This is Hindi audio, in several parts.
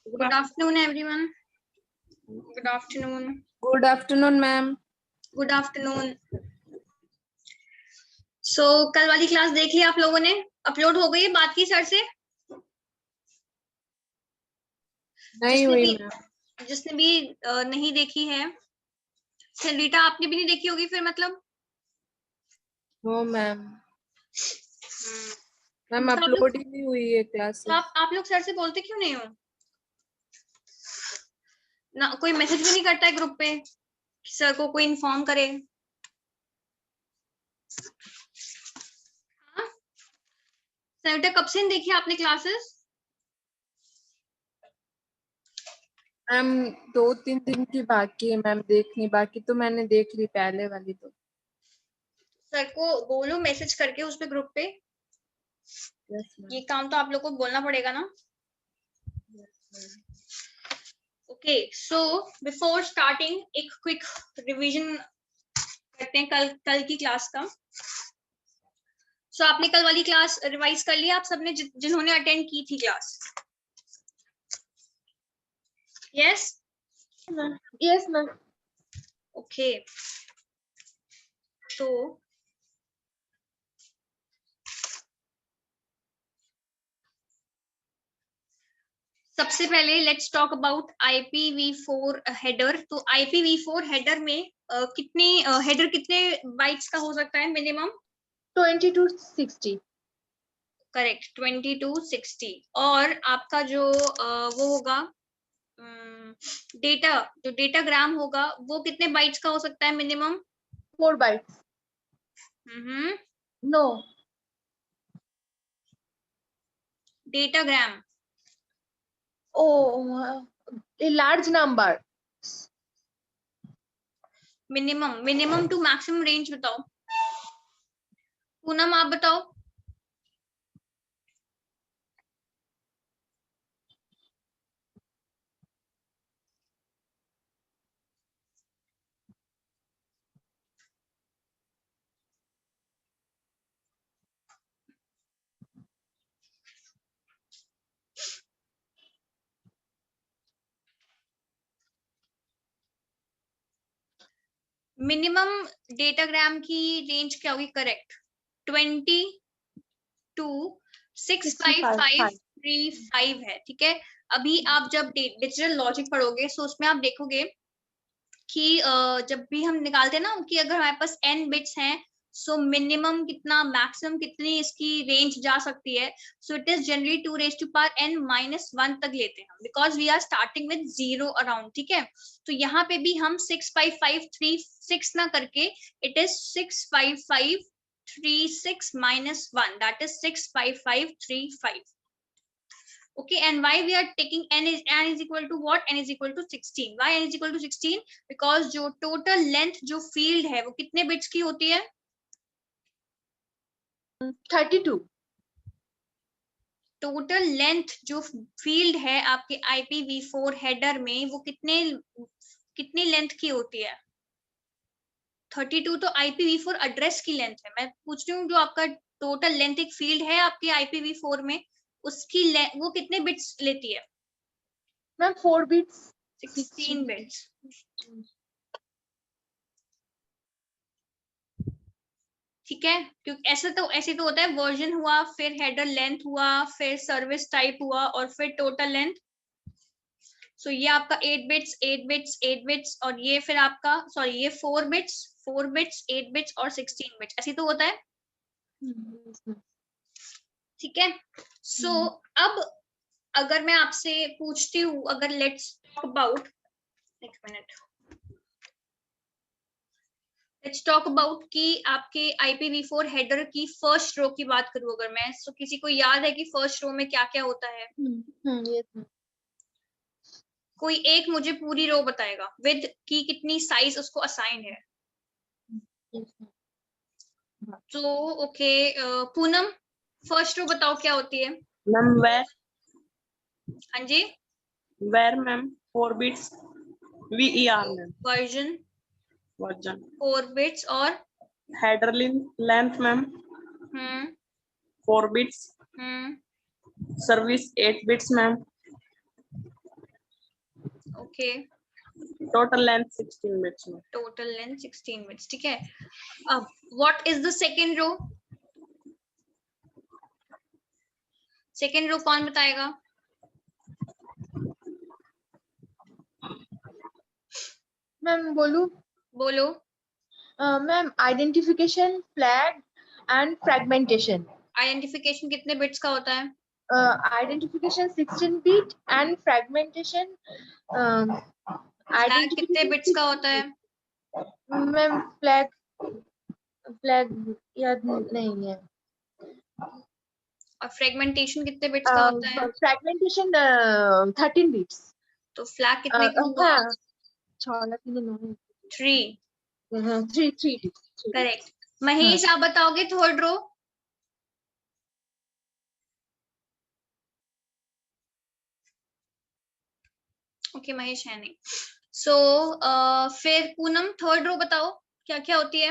Good afternoon, everyone. Good afternoon. Good afternoon, ma'am. Good afternoon. So कल वाली क्लास देख ली आप लोगों ने? अपलोड हो गई है बात की सर से? नहीं हुई मैम। जिसने भी नहीं देखी है, रीटा आपने भी नहीं देखी होगी फिर मतलब? No ma'am. मैम अपलोड ही नहीं हुई है क्लास। आप लोग सर से बोलते क्यों नहीं हो ना? कोई मैसेज भी नहीं करता है ग्रुप पे कि सर को कोई इन्फॉर्म करे? हाँ? सर कब से नहीं देखी आपने क्लासेस? मैम 2-3 दिन की बाकी है मैम देखनी, बाकी तो मैंने देख ली पहले वाली तो। सर को बोलो मैसेज करके उस पे ग्रुप पे। ये काम तो आप लोग को बोलना पड़ेगा ना। ओके, सो बिफोर स्टार्टिंग एक क्विक रिवीजन करते हैं कल की क्लास का। सो आपने कल वाली क्लास रिवाइज कर लिया आप सबने जिन्होंने अटेंड की थी class? Yes yes ma'am. Okay, तो सबसे पहले let's talk about IPv4 header. तो IPv4 हेडर में कितने बाइट्स का हो सकता है मिनिमम? 2260। करेक्ट, 2260। और आपका जो वो होगा डेटा, जो डेटाग्राम होगा वो कितने बाइट्स का हो सकता है minimum? 4 bytes. No, datagram a large number. Minimum to maximum range बताओ। पूनम आप बताओ। मिनिमम डेटाग्राम की रेंज क्या होगी? करेक्ट, 226535 है। ठीक है, अभी आप जब डिजिटल लॉजिक पढ़ोगे तो उसमें आप देखोगे कि जब भी हम निकालते हैं ना कि अगर हमारे पास n बिट्स हैं, सो मिनिमम कितना, मैक्सिमम कितनी इसकी रेंज जा सकती है? So it is generally 2n-1 तक लेते हैं because we are starting with 0 around. ठीक है, तो यहाँ पे भी हम 65536 ना करके it is 65536 -1, that is 65535। Okay, and why we are taking n is equal to what? N is equal to 16. Why n is equal to 16? Because जो total length जो field है वो कितने bits की होती है? 32। total length जो field है आपके IPv4 header में वो कितनी length की होती है? 32 तो IPv4 address की length है। मैं पूछ रही हूँ जो आपका total length एक field है आपके IPv4 में, उसकी वो कितने बिट्स लेती है? Ma'am 4 bits, 16 bits. ठीक है, क्योंकि ऐसे तो होता है, वर्जन हुआ, फिर हेडर लेंथ हुआ, फिर सर्विस टाइप हुआ और फिर टोटल लेंथ। सो ये आपका 8 बिट्स 8 बिट्स 8 बिट्स और ये फिर आपका ये 4 बिट्स 8 बिट्स और 16 बिट्स, ऐसे तो होता है। ठीक है, सो अब अगर मैं आपसे पूछती हूँ, अगर लेट्स टॉक अबाउट, एक मिनट, लेट्स टॉक अबाउट कि आपके IPv4 हेडर की फर्स्ट रो की बात करूं अगर मैं, तो किसी को याद है कि फर्स्ट रो में क्या क्या होता है? कोई एक मुझे पूरी रो बताएगा विद की कितनी साइज उसको असाइन है। तो ओके, पूनम फर्स्ट रो बताओ क्या होती है? Ma'am VER. हाँ जी, VER ma'am 4 bits VER ma'am. Version version 4 bits और header length ma'am 4 bits Service 8 bits, ma'am. Okay. Total length 16 bits, ma'am. Total length 16 bits. ठीक है. अब what is the second row? Second row कौन बताएगा? मैम बोलूं? बोलो. Ma'am identification, flag and fragmentation. Identification कितने बिट्स का होता है? Identification 16 bit and fragmentation flag कितने बिट्स का होता है? मैम फ्लैग याद नहीं है. और फ्रेगमेंटेशन कितने बिट्स का होता है? Fragmentation 13 bits. तो फ्लैग कितने का होगा? हाँ, 3. 3. करेक्ट. महेश आप बताओगे थर्ड रो. ओके महेश है नहीं. सो फिर पूनम थर्ड रो बताओ क्या क्या होती है?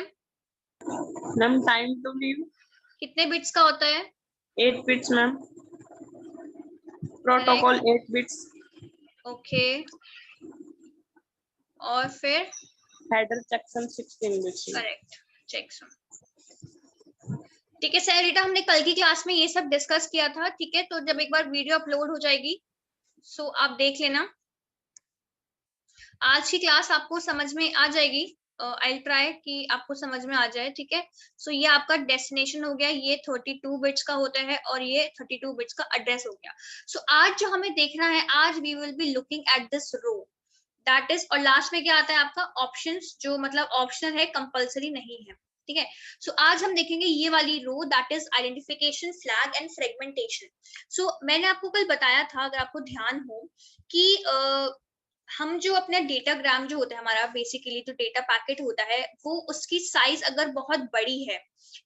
Ma'am, time to leave कितने बिट्स का होता है? 8 bits, ma'am. Protocol 8 bits. Okay. और फिर Header checksum 16 bits. ma'am. Correct. Checksum. ठीक है सैरिटा, हमने कल की क्लास में ये सब डिस्कस किया था. ठीक है, तो जब एक बार वीडियो अपलोड हो जाएगी सो आप देख लेना. आज की क्लास आपको समझ में आ जाएगी. आई विल ट्राई कि आपको समझ में आ जाए. ठीक है. सो ये आपका डेस्टिनेशन हो गया. ये 32 बिट्स का होता है और ये 32 बिट्स का एड्रेस हो गया. सो आज जो हमें देखना है, आज we will be looking at this row that is. और लास्ट में क्या आता है आपका? ऑप्शंस, जो मतलब ऑप्शनल है, कंपलसरी नहीं है. ठीक है. सो आज हम देखेंगे ये वाली row that is identification, flag and fragmentation. So मैंने आपको कल बताया था, अगर आपको ध्यान हो, कि हम जो अपना डेटाग्राम जो होता है हमारा, बेसिकली जो डेटा पैकेट होता है, वो उसकी साइज अगर बहुत बड़ी है,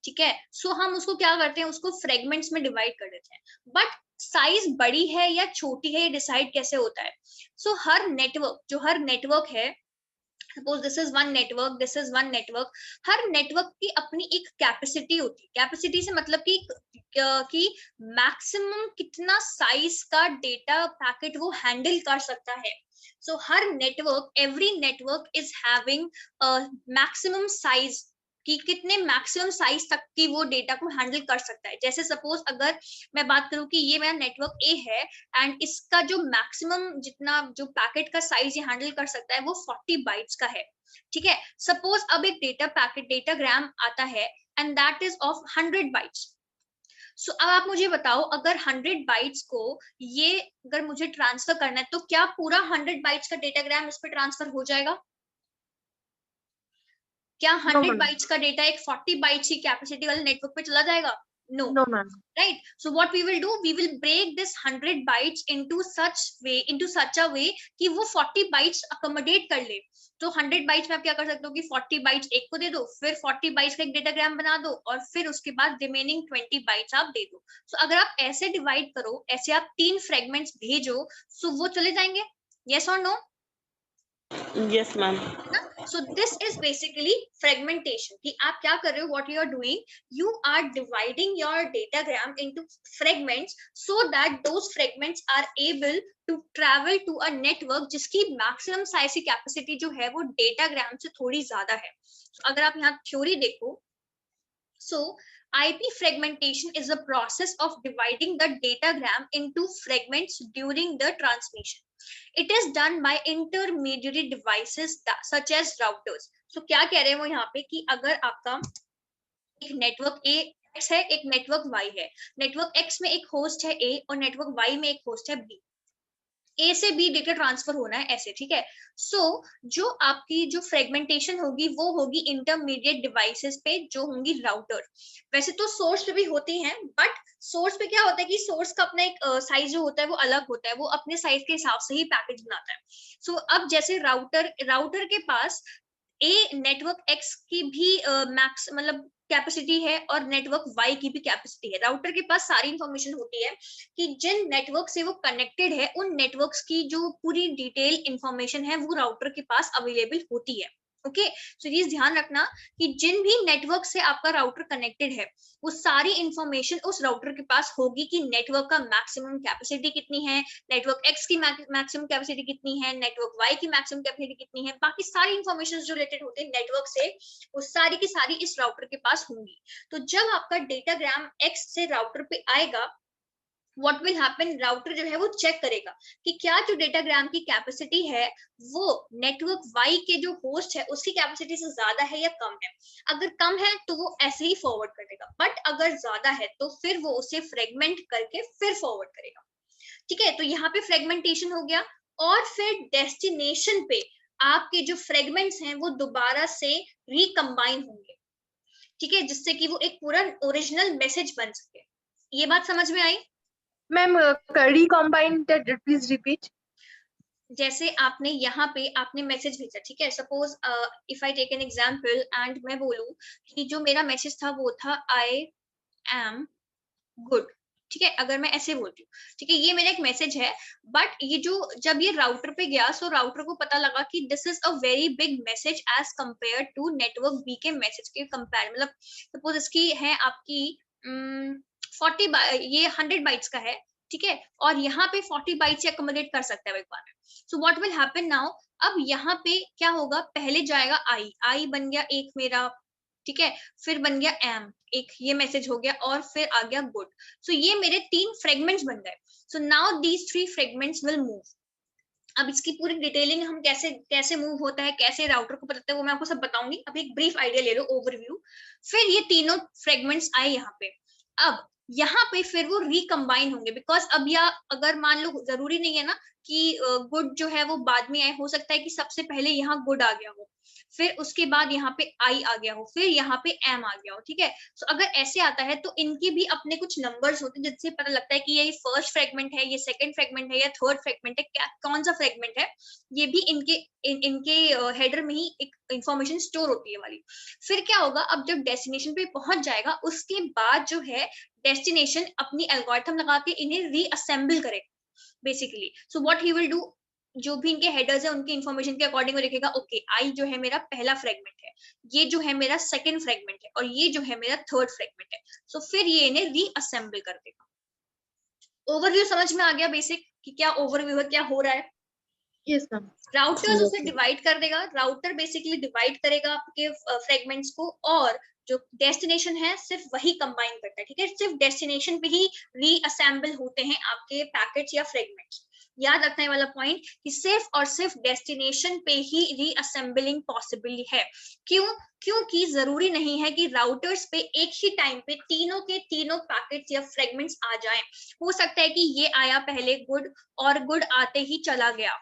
ठीक है, सो हम उसको क्या करते हैं, उसको फ्रेगमेंट्स में डिवाइड कर देते हैं. बट साइज बड़ी है या छोटी है ये डिसाइड कैसे होता है? सो हर नेटवर्क है, suppose this is one network, this is one network, her network की अपनी एक कैपेसिटी होती है. कैपेसिटी से मतलब कि मैक्सिमम कितना साइज का डेटा पैकेट वो हैंडल कर सकता है. सो हर network, every network is having maximum size, कि कितने मैक्सिमम साइज तक की वो डेटा को हैंडल कर सकता है. जैसे सपोज अगर मैं बात करूं कि ये मेरा नेटवर्क ए है एंड इसका जो मैक्सिमम जितना जो पैकेट का साइज ये हैंडल कर सकता है वो 40 बाइट्स का है. ठीक है. सपोज अब एक डेटा पैकेट, डेटाग्राम आता है and that is of 100 bytes. So अब आप मुझे बताओ, अगर 100 बाइट्स को ये अगर मुझे ट्रांसफर करना है, तो क्या पूरा 100 बाइट्स का डेटाग्राम इस पे ट्रांसफर हो जाएगा? क्या 100 बाइट्स का डेटा एक 40 बाइट्स की कैपेसिटी वाले नेटवर्क पे चला जाएगा? No, ma'am. right? So what we will do, we will break this 100 bytes into such a way कि वो 40 bytes accommodate कर ले. तो 100 bytes में आप क्या कर सकते हो कि 40 bytes एक को दे दो, फिर 40 bytes का एक डेटाग्राम बना दो और फिर उसके बाद रिमेनिंग 20 bytes आप दे दो. So अगर आप ऐसे डिवाइड करो, ऐसे आप 3 फ्रेगमेंट्स भेजो, so वो चले जाएंगे. Yes or no? Yes, ma'am. So this is basically fragmentation. कि आप क्या कर रहे हो? What you are doing? You are dividing your datagram into fragments so that those fragments are able to travel to a network जिसकी maximum size की capacity जो है वो datagram से थोड़ी ज्यादा है. So, अगर आप यहाँ theory देखो, so IP fragmentation is a process of dividing the datagram into fragments during the transmission. It is done by intermediary devices such as routers. So क्या कह रहे हैं वो यहाँ पे कि अगर आपका एक नेटवर्क X है, एक नेटवर्क Y है, नेटवर्क X में एक होस्ट है A और नेटवर्क Y में एक होस्ट है B. ए से बी डेटा ट्रांसफर होना है ऐसे. ठीक है. सो जो आपकी जो फ्रेगमेंटेशन होगी वो होगी इंटरमीडिएट डिवाइसेस पे, जो होंगी राउटर. वैसे तो सोर्स पे भी होती हैं, बट सोर्स पे क्या होता है कि सोर्स का अपना एक साइज जो होता है वो अलग होता है, वो अपने साइज के हिसाब से ही पैकेज बनाता है. सो अब जैसे राउटर के पास ए नेटवर्क एक्स की भी मैक्स मतलब कैपेसिटी है और नेटवर्क वाई की भी कैपेसिटी है. राउटर के पास सारी इंफॉर्मेशन होती है कि जिन नेटवर्क से वो कनेक्टेड है उन नेटवर्क्स की जो पूरी डिटेल इंफॉर्मेशन है वो राउटर के पास अवेलेबल होती है. ओके, सो ये ध्यान रखना कि जिन भी नेटवर्क से आपका राउटर कनेक्टेड है वो सारी इंफॉर्मेशन उस राउटर के पास होगी कि नेटवर्क का मैक्सिमम कैपेसिटी कितनी है, नेटवर्क एक्स की मैक्सिमम कैपेसिटी कितनी है, नेटवर्क वाई की मैक्सिमम कैपेसिटी कितनी है, बाकी सारी इंफॉर्मेशन जो रिलेटेड होते हैं नेटवर्क से वो सारी की सारी इस राउटर के पास होंगी। तो जब आपका डेटाग्राम एक्स से राउटर पे आएगा, व्हाट विल हैपन, राउटर जो है वो चेक करेगा कि क्या जो डेटाग्राम की कैपेसिटी है वो नेटवर्क वाई के जो होस्ट है उसकी कैपेसिटी से ज्यादा है या कम है। अगर कम है तो वो ऐसे ही फॉरवर्ड कर देगा, बट अगर ज्यादा है तो फिर वो उसे फ्रेगमेंट करके फिर फॉरवर्ड करेगा। ठीक है, तो यहाँ पे फ्रेगमेंटेशन हो गया, और फिर डेस्टिनेशन पे आपके जो फ्रेगमेंट्स हैं वो दोबारा से रिकम्बाइन होंगे। ठीक है, जिससे कि वो एक पूरा ओरिजिनल मैसेज बन सके। ये बात समझ में आई? Ma'am recombine, please repeat. जैसे आपने यहाँ पे आपने मैसेज भेजा, ठीक है, suppose if I take an example and मैं बोलूं कि जो मेरा मैसेज था वो था आई एम गुड। ठीक है, अगर मैं ऐसे बोलती हूँ, ठीक है, ये मेरा एक मैसेज है, बट ये जो जब ये राउटर पे गया सो राउटर को पता लगा कि this is a very big message as compare to network B के मैसेज के कंपेयर, मतलब सपोज इसकी है आपकी 40 ये 100 बाइट्स का है, ठीक है, और यहाँ पे 40 बाइट्स अकोमोडेट कर सकता है एक बार में। So what will happen now, अब यहाँ पे क्या होगा, पहले जाएगा आई बन गया एक मेरा, ठीक है, फिर बन गया एम एक, ये मैसेज हो गया, और फिर आ गया गुड। सो ये मेरे 3 फ्रेगमेंट्स बन गए। So now these 3 fragments will move. अब इसकी पूरी डिटेलिंग हम कैसे कैसे मूव होता है, कैसे राउटर को पता है, वो मैं आपको सब बताऊंगी। अभी एक ब्रीफ आइडिया ले लो, ओवरव्यू। फिर ये तीनों फ्रेगमेंट्स आए यहाँ पे, अब यहाँ पे फिर वो रिकम्बाइन होंगे, बिकॉज अब या अगर मान लो जरूरी नहीं है ना कि गुड जो है वो बाद में आए, हो सकता है कि सबसे पहले यहाँ गुड आ गया हो, फिर उसके बाद यहाँ पे आई आ गया हो, फिर यहाँ पे एम आ गया हो। ठीक है, सो अगर ऐसे आता है तो इनके भी अपने कुछ नंबर्स होते हैं जिससे पता लगता है कि ये फर्स्ट फ्रेगमेंट है, ये सेकंड फ्रेगमेंट है, या थर्ड फ्रेगमेंट है, क्या कौन सा फ्रेगमेंट है। ये भी इनके हेडर में ही एक इंफॉर्मेशन स्टोर होती है वाली। फिर क्या होगा, अब जब डेस्टिनेशन पे पहुंच जाएगा उसके बाद जो है डेस्टिनेशन अपनी एल्गोरिथम लगा के इन्हें रीअसेंबल करेगा basically. So what he will do, जो भी इनके हेडर्स है उनकी इंफॉर्मेशन के अकॉर्डिंग वो लिखेगा, ओके आई जो है मेरा पहला फ्रेगमेंट है, ये जो है मेरा सेकंड फ्रेगमेंट है, और ये जो है मेरा थर्ड फ्रेगमेंट है। सो फिर ये इन्हें रीअसेंबल कर देगा। ओवरव्यू समझ में आ गया बेसिक कि क्या ओवरव्यू है, क्या हो रहा है। Yes ma'am. राउटर्स उसे डिवाइड कर देगा, राउटर बेसिकली डिवाइड करेगा आपके फ्रेगमेंट्स को, और जो डेस्टिनेशन है सिर्फ वही कंबाइन करता है। ठीक है, सिर्फ डेस्टिनेशन पे ही रीअसेंबल होते हैं आपके पैकेट्स या फ्रेगमेंट्स। याद रखने वाला पॉइंट कि सिर्फ और सिर्फ डेस्टिनेशन पे ही रीअसेंबलिंग पॉसिबल है। क्यों? क्योंकि जरूरी नहीं है कि राउटर्स पे एक ही टाइम पे तीनों के तीनों पैकेट्स या फ्रेगमेंट्स आ जाएं। हो सकता है कि ये आया पहले गुड, और गुड आते ही चला गया,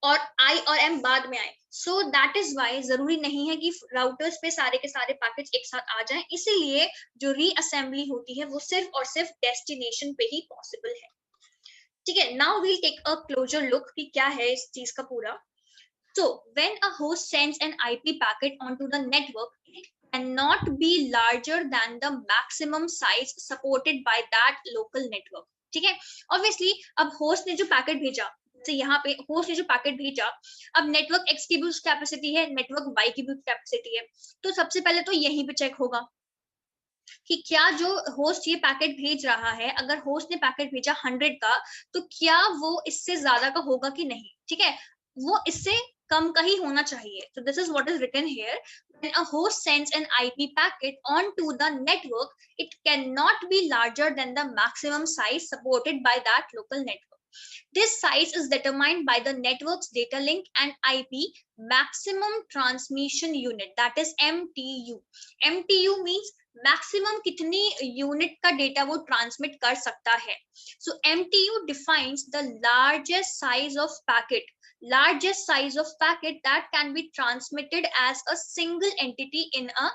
और आई और एम बाद में आए। सो दैट इज वाई जरूरी नहीं है कि राउटर्स पे सारे के सारे पैकेट्स एक साथ आ जाएं, इसीलिए जो रीअसेंबली होती है वो सिर्फ और सिर्फ डेस्टिनेशन पे ही पॉसिबल है। ठीक है, now we'll take a closer look कि क्या है इस चीज का पूरा। So when a host sends an IP packet onto the network, it cannot be larger than the maximum size supported by that local network. ठीक है, obviously अब host ने जो पैकेट भेजा, तो यहाँ पे होस्ट ने जो पैकेट भेजा, अब नेटवर्क एक्स की भी उस कैपेसिटी है, नेटवर्क वाई की भी कैपेसिटी है, तो सबसे पहले तो यहीं पे चेक होगा कि क्या जो होस्ट ये पैकेट भेज रहा है, अगर होस्ट ने पैकेट भेजा 100 का, तो क्या वो इससे ज्यादा का होगा कि नहीं। ठीक है, वो इससे कम का ही होना चाहिए। So this is what is written here. When a host sends an IP packet onto the network, it cannot be larger than the maximum size supported by that local network. This size is determined by the network's data link and IP maximum transmission unit, that is MTU. MTU means maximum कितनी यूनिट का डेटा वो ट्रांसमिट कर सकता है। सो MTU defines the largest size of packet, largest size of packet that can be transmitted as a single entity in a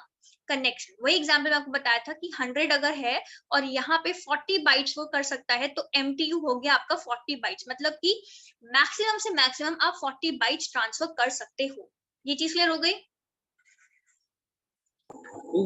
connection. वही एग्जाम्पल मैं आपको बताया था कि 100 अगर है और यहाँ पे 40 बाइट्स वो कर सकता है, तो MTU हो गया आपका 40 बाइट्स, मतलब कि मैक्सिमम से मैक्सिमम आप 40 बाइट्स ट्रांसफर कर सकते हो। ये चीज क्लियर हो गई?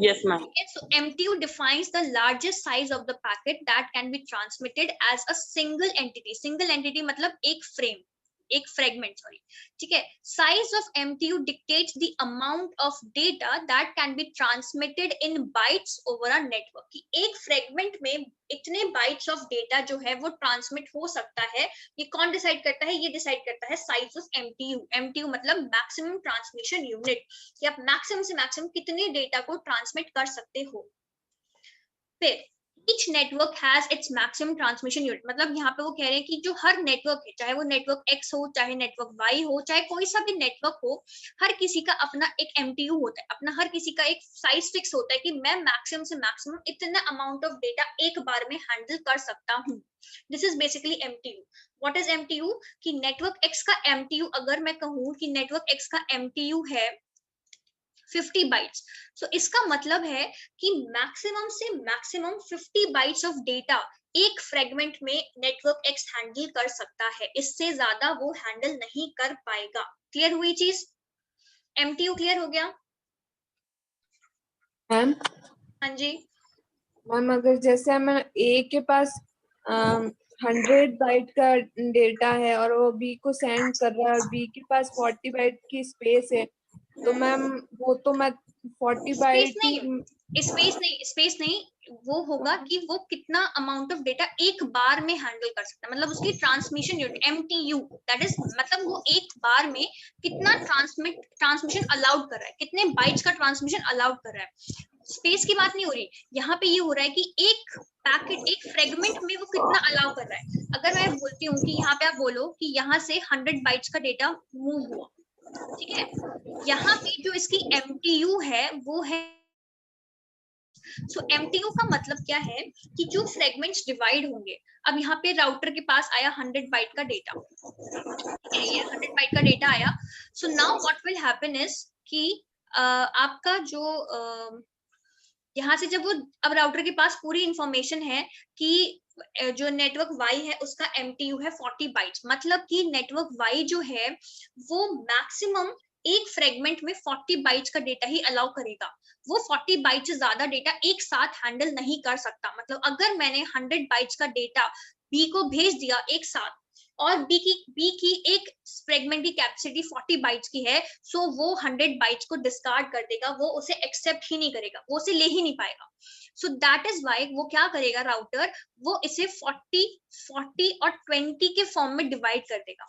Yes, ma'am. Okay, so MTU defines the largest size of the packet that can be transmitted as a single entity. Single entity मतलब एक फ्रेम। एक फ्रेगमेंट, सॉरी, ठीक है। Size of MTU dictates the amount of data that can be transmitted in bytes over a network, कि एक फ्रेगमेंट में इतने बाइट्स ऑफ डेटा जो है वो ट्रांसमिट हो सकता है। ये कौन डिसाइड करता है? ये डिसाइड करता है साइज ऑफ MTU। MTU मतलब मैक्सिमम ट्रांसमिशन यूनिट, कि आप मैक्सिमम से मैक्सिमम कितने डेटा को ट्रांसमिट कर सकते हो। फिर each network has its maximum transmission unit, मतलब यहाँ पे वो कह रहे हैं कि जो हर नेटवर्क है, चाहे वो नेटवर्क X हो, चाहे नेटवर्क Y हो, चाहे कोई सा भी नेटवर्क हो, हर किसी का अपना एक MTU होता है, अपना हर किसी का एक साइज फिक्स होता है कि मैं मैक्सिमम से मैक्सिमम इतना अमाउंट ऑफ डेटा एक बार में हैंडल कर सकता हूँ। This is basically MTU। What is MTU? कि नेटवर्क X का MTU, अगर मैं कहूँ कि नेटवर्क X का MTU है 50 बाइट्स, तो इसका मतलब है कि मैक्सिमम से मैक्सिमम 50 बाइट्स ऑफ डेटा एक फ्रेगमेंट में नेटवर्क X हैंडल कर सकता है, इससे ज्यादा वो हैंडल नहीं कर पाएगा। क्लियर हुई चीज? MTU क्लियर हो गया? मैम हाँ जी मैम, अगर जैसे हम A के पास 100 बाइट का डेटा है और वो B को सेंड कर रहा है और B के पास 40 बाइट की स्पेस है, तो मैम वो तो मैं 40 बाइट स्पेस नहीं, वो होगा कि वो कितना अमाउंट ऑफ डेटा एक बार में हैंडल कर सकता है, मतलब उसकी transmission unit MTU, that is मतलब वो एक बार में कितना ट्रांसमिशन अलाउड कर रहा है, कितने बाइट्स का ट्रांसमिशन अलाउड कर रहा है। स्पेस की बात नहीं हो रही यहाँ पे, ये हो रहा है कि एक पैकेट, एक फ्रेगमेंट में वो कितना अलाउ कर रहा है। अगर मैं बोलती हूँ कि यहाँ पे आप बोलो कि यहाँ से 100 बाइट्स का डेटा मूव हुआ, ठीक है, यहाँ पे जो इसकी MTU है वो है, सो MTU का मतलब क्या है कि जो फ्रेगमेंट्स डिवाइड होंगे, अब यहाँ पे राउटर के पास आया 100 बाइट का डेटा, ये 100 बाइट का डेटा आया। So now what will happen is कि आपका जो यहाँ से जब वो, अब राउटर के पास पूरी इंफॉर्मेशन है कि जो नेटवर्क Y है उसका MTU है 40 बाइट्स, मतलब कि नेटवर्क Y जो है वो मैक्सिमम एक फ्रेगमेंट में 40 बाइट्स का डेटा ही अलाउ करेगा। वो 40 बाइट्स से ज्यादा डेटा एक साथ हैंडल नहीं कर सकता। मतलब अगर मैंने 100 बाइट्स का डेटा B को भेज दिया एक साथ, और B की एक फ्रेगमेंट की कैपेसिटी 40 बाइट्स की है, सो वो 100 बाइट्स को डिस्कार्ड कर देगा, वो उसे एक्सेप्ट ही नहीं करेगा, वो उसे ले ही नहीं पाएगा। सो दैट इज वाई वो क्या करेगा राउटर, वो इसे 40 और 20 के फॉर्म में डिवाइड कर देगा।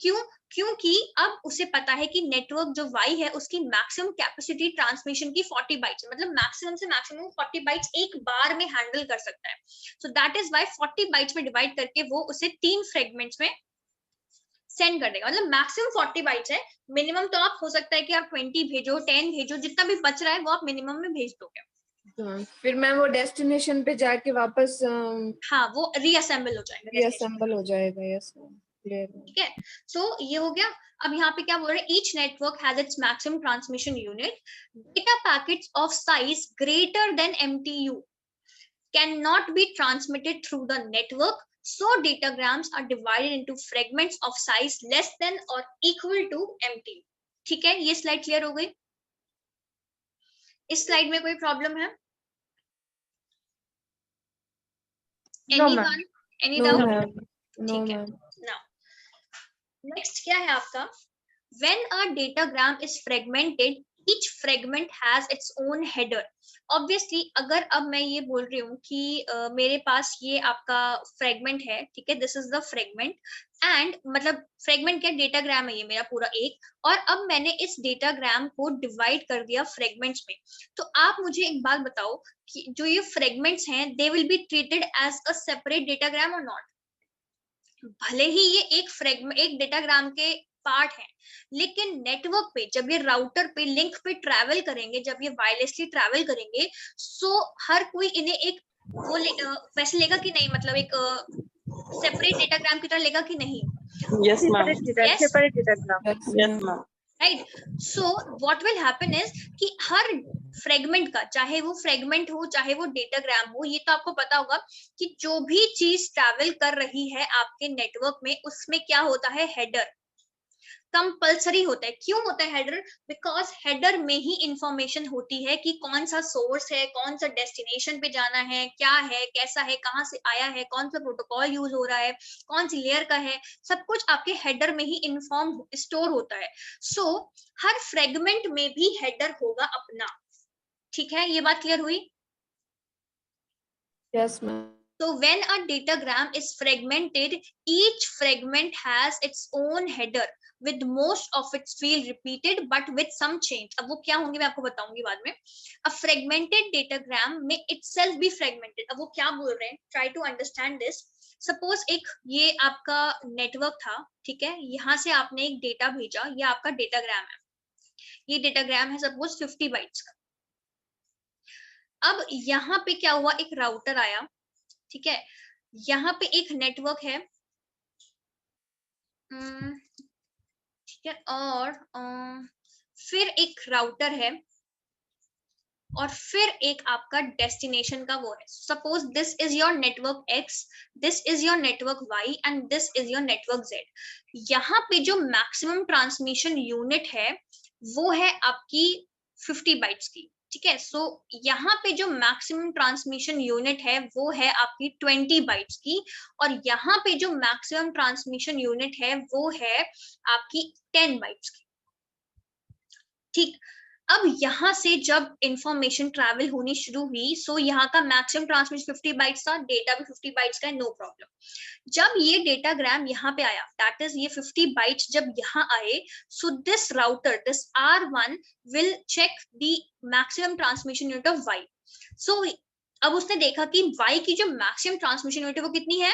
क्यों? क्योंकि अब उसे पता है कि नेटवर्क जो Y है उसकी मैक्सिमम कैपेसिटी ट्रांसमिशन की 40 बाइट्स, मतलब मैक्सिमम से मैक्सिमम 40 बाइट्स एक बार में हैंडल कर सकता है। So that is why 40 bytes में डिवाइड करके वो उसे 3 फ्रेगमेंट्स में सेंड कर देगा। मतलब मैक्सिमम 40 बाइट्स है, मिनिमम तो आप हो सकता है कि आप 20 भेजो, 10 भेजो, जितना भी बच रहा है वो आप मिनिमम में भेज दोगे। फिर मैं वो डेस्टिनेशन पे जाके वापस हाँ, वो रीअसेंबल हो जाएगा, रीअसेंबल हो जाएगा। Yes ma'am, clear. ठीक है, सो ये हो गया। अब यहाँ पे क्या बोल रहे हैं, each network has its maximum transmission unit, data packets of size greater than MTU can not be transmitted through the network, so datagrams are divided into fragments of size less than or equal to MTU। ठीक है, ये स्लाइड क्लियर हो गई? इस स्लाइड में कोई प्रॉब्लम है? Anyone? Any doubt? ठीक है, now next क्या है आपका, when a datagram is fragmented, each fragment has its own header। Obviously अगर अब मैं ये बोल रही हूँ कि मेरे पास ये आपका फ्रेगमेंट है, ठीक है, this is the fragment, and मतलब फ्रेगमेंट क्या, डेटाग्राम है ये मेरा पूरा एक, और अब मैंने इस डेटाग्राम को डिवाइड कर दिया फ्रेगमेंट्स में। तो आप मुझे एक बात बताओ कि जो ये फ्रेगमेंट्स हैं, they will be treated as a separate datagram और नॉट? भले ही ये एक डेटाग्राम के पार्ट है, लेकिन नेटवर्क पे जब ये राउटर पे लिंक पे ट्रैवल करेंगे, जब ये वायरलेसली ट्रैवल करेंगे, सो हर कोई इन्हें एक वो वैसे लेगा कि नहीं, मतलब एक सेपरेट डेटाग्राम की तरह लेगा कि नहीं? Yes, ma'am. Separate datagram. Yes, ma'am. Right. So what will happen is कि हर फ्रेगमेंट का, चाहे वो फ्रेगमेंट हो चाहे वो डेटाग्राम हो, ये तो आपको पता होगा कि जो भी चीज ट्रैवल कर रही है आपके नेटवर्क में, उसमें क्या होता है, हेडर। कंपल्सरी होता है। क्यों होता है हेडर? बिकॉज हेडर में ही इंफॉर्मेशन होती है कि कौन सा सोर्स है, कौन सा डेस्टिनेशन पे जाना है, क्या है, कैसा है, कहाँ से आया है, कौन सा प्रोटोकॉल यूज हो रहा है, कौन सी लेयर का है, सब कुछ आपके हेडर में ही इन्फॉर्म स्टोर होता है। सो हर फ्रेगमेंट में भी हेडर होगा अपना। ठीक है, ये बात क्लियर हुई? Yes ma'am. So when a datagram is fragmented, each fragment has its own header with most of its field repeated but with some change. अब वो क्या होंगे मैं आपको बताऊंगी बाद में। A fragmented datagram may itself be fragmented. अब वो क्या बोल रहे हैं? Try to understand this. Suppose एक ये आपका नेटवर्क था, ठीक है, यहाँ से आपने एक डेटा भेजा, ये आपका डेटाग्राम है, ये डेटाग्राम है सपोज 50 बाइट्स का। अब यहाँ पे क्या हुआ, एक राउटर आया, ठीक है, यहाँ पे एक नेटवर्क है, ठीक है, और फिर एक राउटर है, और फिर एक आपका डेस्टिनेशन का वो है। Suppose this is your network X, this is your network Y and this is your network Z. यहाँ पे जो मैक्सिमम ट्रांसमिशन यूनिट है वो है आपकी 50 बाइट्स की, ठीक है। सो यहाँ पे जो मैक्सिमम ट्रांसमिशन यूनिट है वो है आपकी 20 बाइट्स की, और यहाँ पे जो मैक्सिमम ट्रांसमिशन यूनिट है वो है आपकी 10 बाइट्स की। ठीक, अब यहाँ से जब इंफॉर्मेशन ट्रैवल होनी शुरू हुई, सो यहाँ का मैक्सिमम ट्रांसमिशन 50 बाइट्स था, डेटा भी 50 बाइट्स का है, नो प्रॉब्लम। जब ये डेटाग्राम यहाँ पे आया, दैट इज ये 50 बाइट्स जब यहाँ आए, so this router, this R1 will check the maximum transmission unit of Y। So अब उसने देखा कि Y की जो मैक्सिमम ट्रांसमिशन यूनिट है वो कितनी है,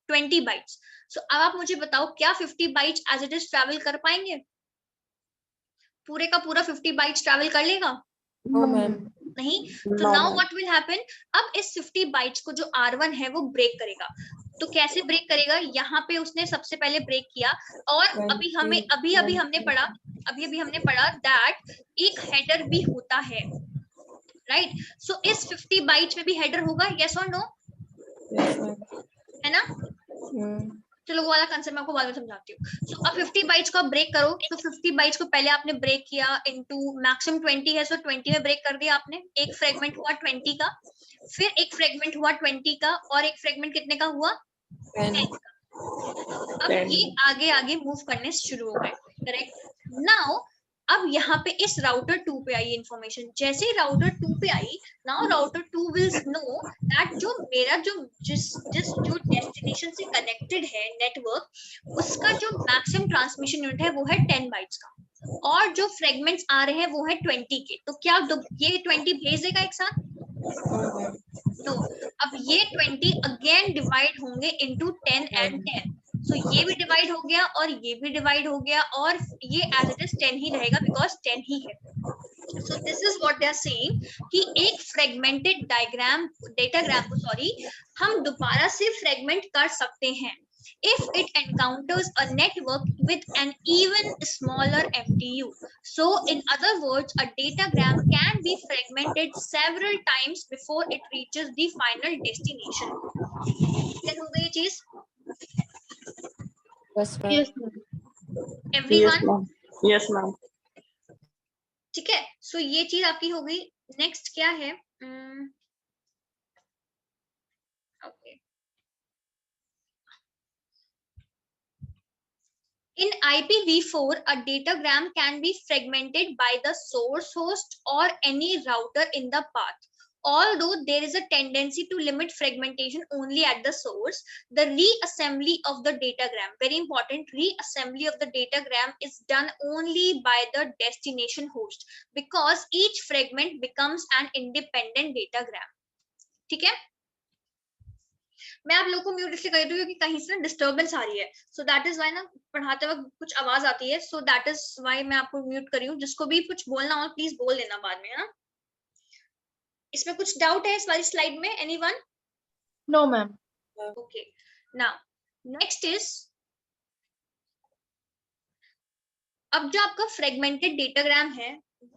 20 बाइट्स। सो अब आप मुझे बताओ, क्या 50 bytes as it is travel कर पाएंगे? पूरे का पूरा 50 बाइट्स ट्रैवल कर लेगा? No ma'am. नहीं। तो नाउ व्हाट विल हैपन, अब इस 50 बाइट्स को जो R1 है वो ब्रेक करेगा। तो कैसे ब्रेक करेगा? यहाँ पे उसने सबसे पहले ब्रेक किया, और अभी हमने पढ़ा दैट एक हेडर भी होता है, राइट। सो इस 50 बाइट्स में भी हेडर होगा, यस और नो? है ना? चलो वो वाला कंसेप्ट मैं आपको बाद में समझाती हूँ। सो अब 50 बाइट्स को आप ब्रेक करो, तो 50 बाइट्स को पहले आपने ब्रेक किया इनटू मैक्सिमम 20 है, सो 20 में ब्रेक कर दिया आपने, एक फ्रेगमेंट हुआ 20 का, फिर एक फ्रेगमेंट हुआ 20 का, और एक फ्रेगमेंट कितने का हुआ, 10 का। अब ये आगे आगे मूव करने शुरू हो गए, करेक्ट। नाउ अब यहाँ पे इस राउटर 2 पे आई इंफॉर्मेशन, जैसे ही राउटर 2 पे आई, now router 2 will know that जो मेरा जो डेस्टिनेशन से कनेक्टेड है नेटवर्क, उसका जो मैक्सिमम ट्रांसमिशन यूनिट है वो है 10 बाइट्स का, और जो फ्रेगमेंट्स आ रहे हैं वो है 20 के। तो क्या ये 20 भेज देगा एक साथ? नो। अब ये 20 अगेन डिवाइड होंगे इनटू 10 एंड 10। सो ये भी डिवाइड हो गया और ये भी डिवाइड हो गया, और ये एज इट इज 10 ही रहेगा बिकॉज 10 ही है। So this is what they are saying कि एक फ्रेगमेंटेड डेटाग्राम को हम दोबारा से फ्रेगमेंट कर सकते हैं if it encounters a network with an even smaller MTU. So in other words, a datagram can be fragmented several times before it reaches the final destination. क्या हो गई ये चीज? Everyone? Yes ma'am. ठीक है, सो ये चीज आपकी हो गई। नेक्स्ट क्या है? Okay, in IPv4, a datagram can be fragmented by the source host or any router in the path. Although there is a tendency to limit fragmentation only at the source, the reassembly of the datagram, very important, reassembly of the datagram is done only by the destination host, because each fragment becomes an independent datagram. ठीक है, मैं आप लोगों को म्यूट इसलिए कर रही हूँ क्योंकि कहीं से ना डिस्टर्बेंस आ रही है, सो दैट इज वाई ना पढ़ाते वक्त कुछ आवाज आती है, सो दैट इज वाई मैं आपको म्यूट कर रही हूँ। जिसको भी कुछ बोलना हो प्लीज बोल लेना बाद में, है ना। इसमें कुछ डाउट है इस वाली स्लाइड में, anyone? No ma'am. Okay, now next is, अब जो आपका फ्रेगमेंटेड डेटाग्राम है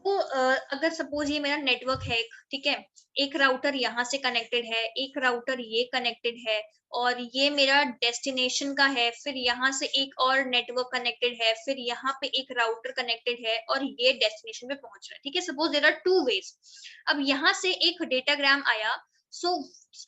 वो अगर सपोज ये मेरा नेटवर्क है, ठीक है, एक राउटर यहाँ से कनेक्टेड है, एक राउटर ये कनेक्टेड है, और ये मेरा डेस्टिनेशन का है, फिर यहाँ से एक और नेटवर्क कनेक्टेड है, फिर यहाँ पे एक राउटर कनेक्टेड है, और ये डेस्टिनेशन पे पहुंच रहा है, ठीक है। Suppose there are two ways. अब यहाँ से एक डेटाग्राम आया, सो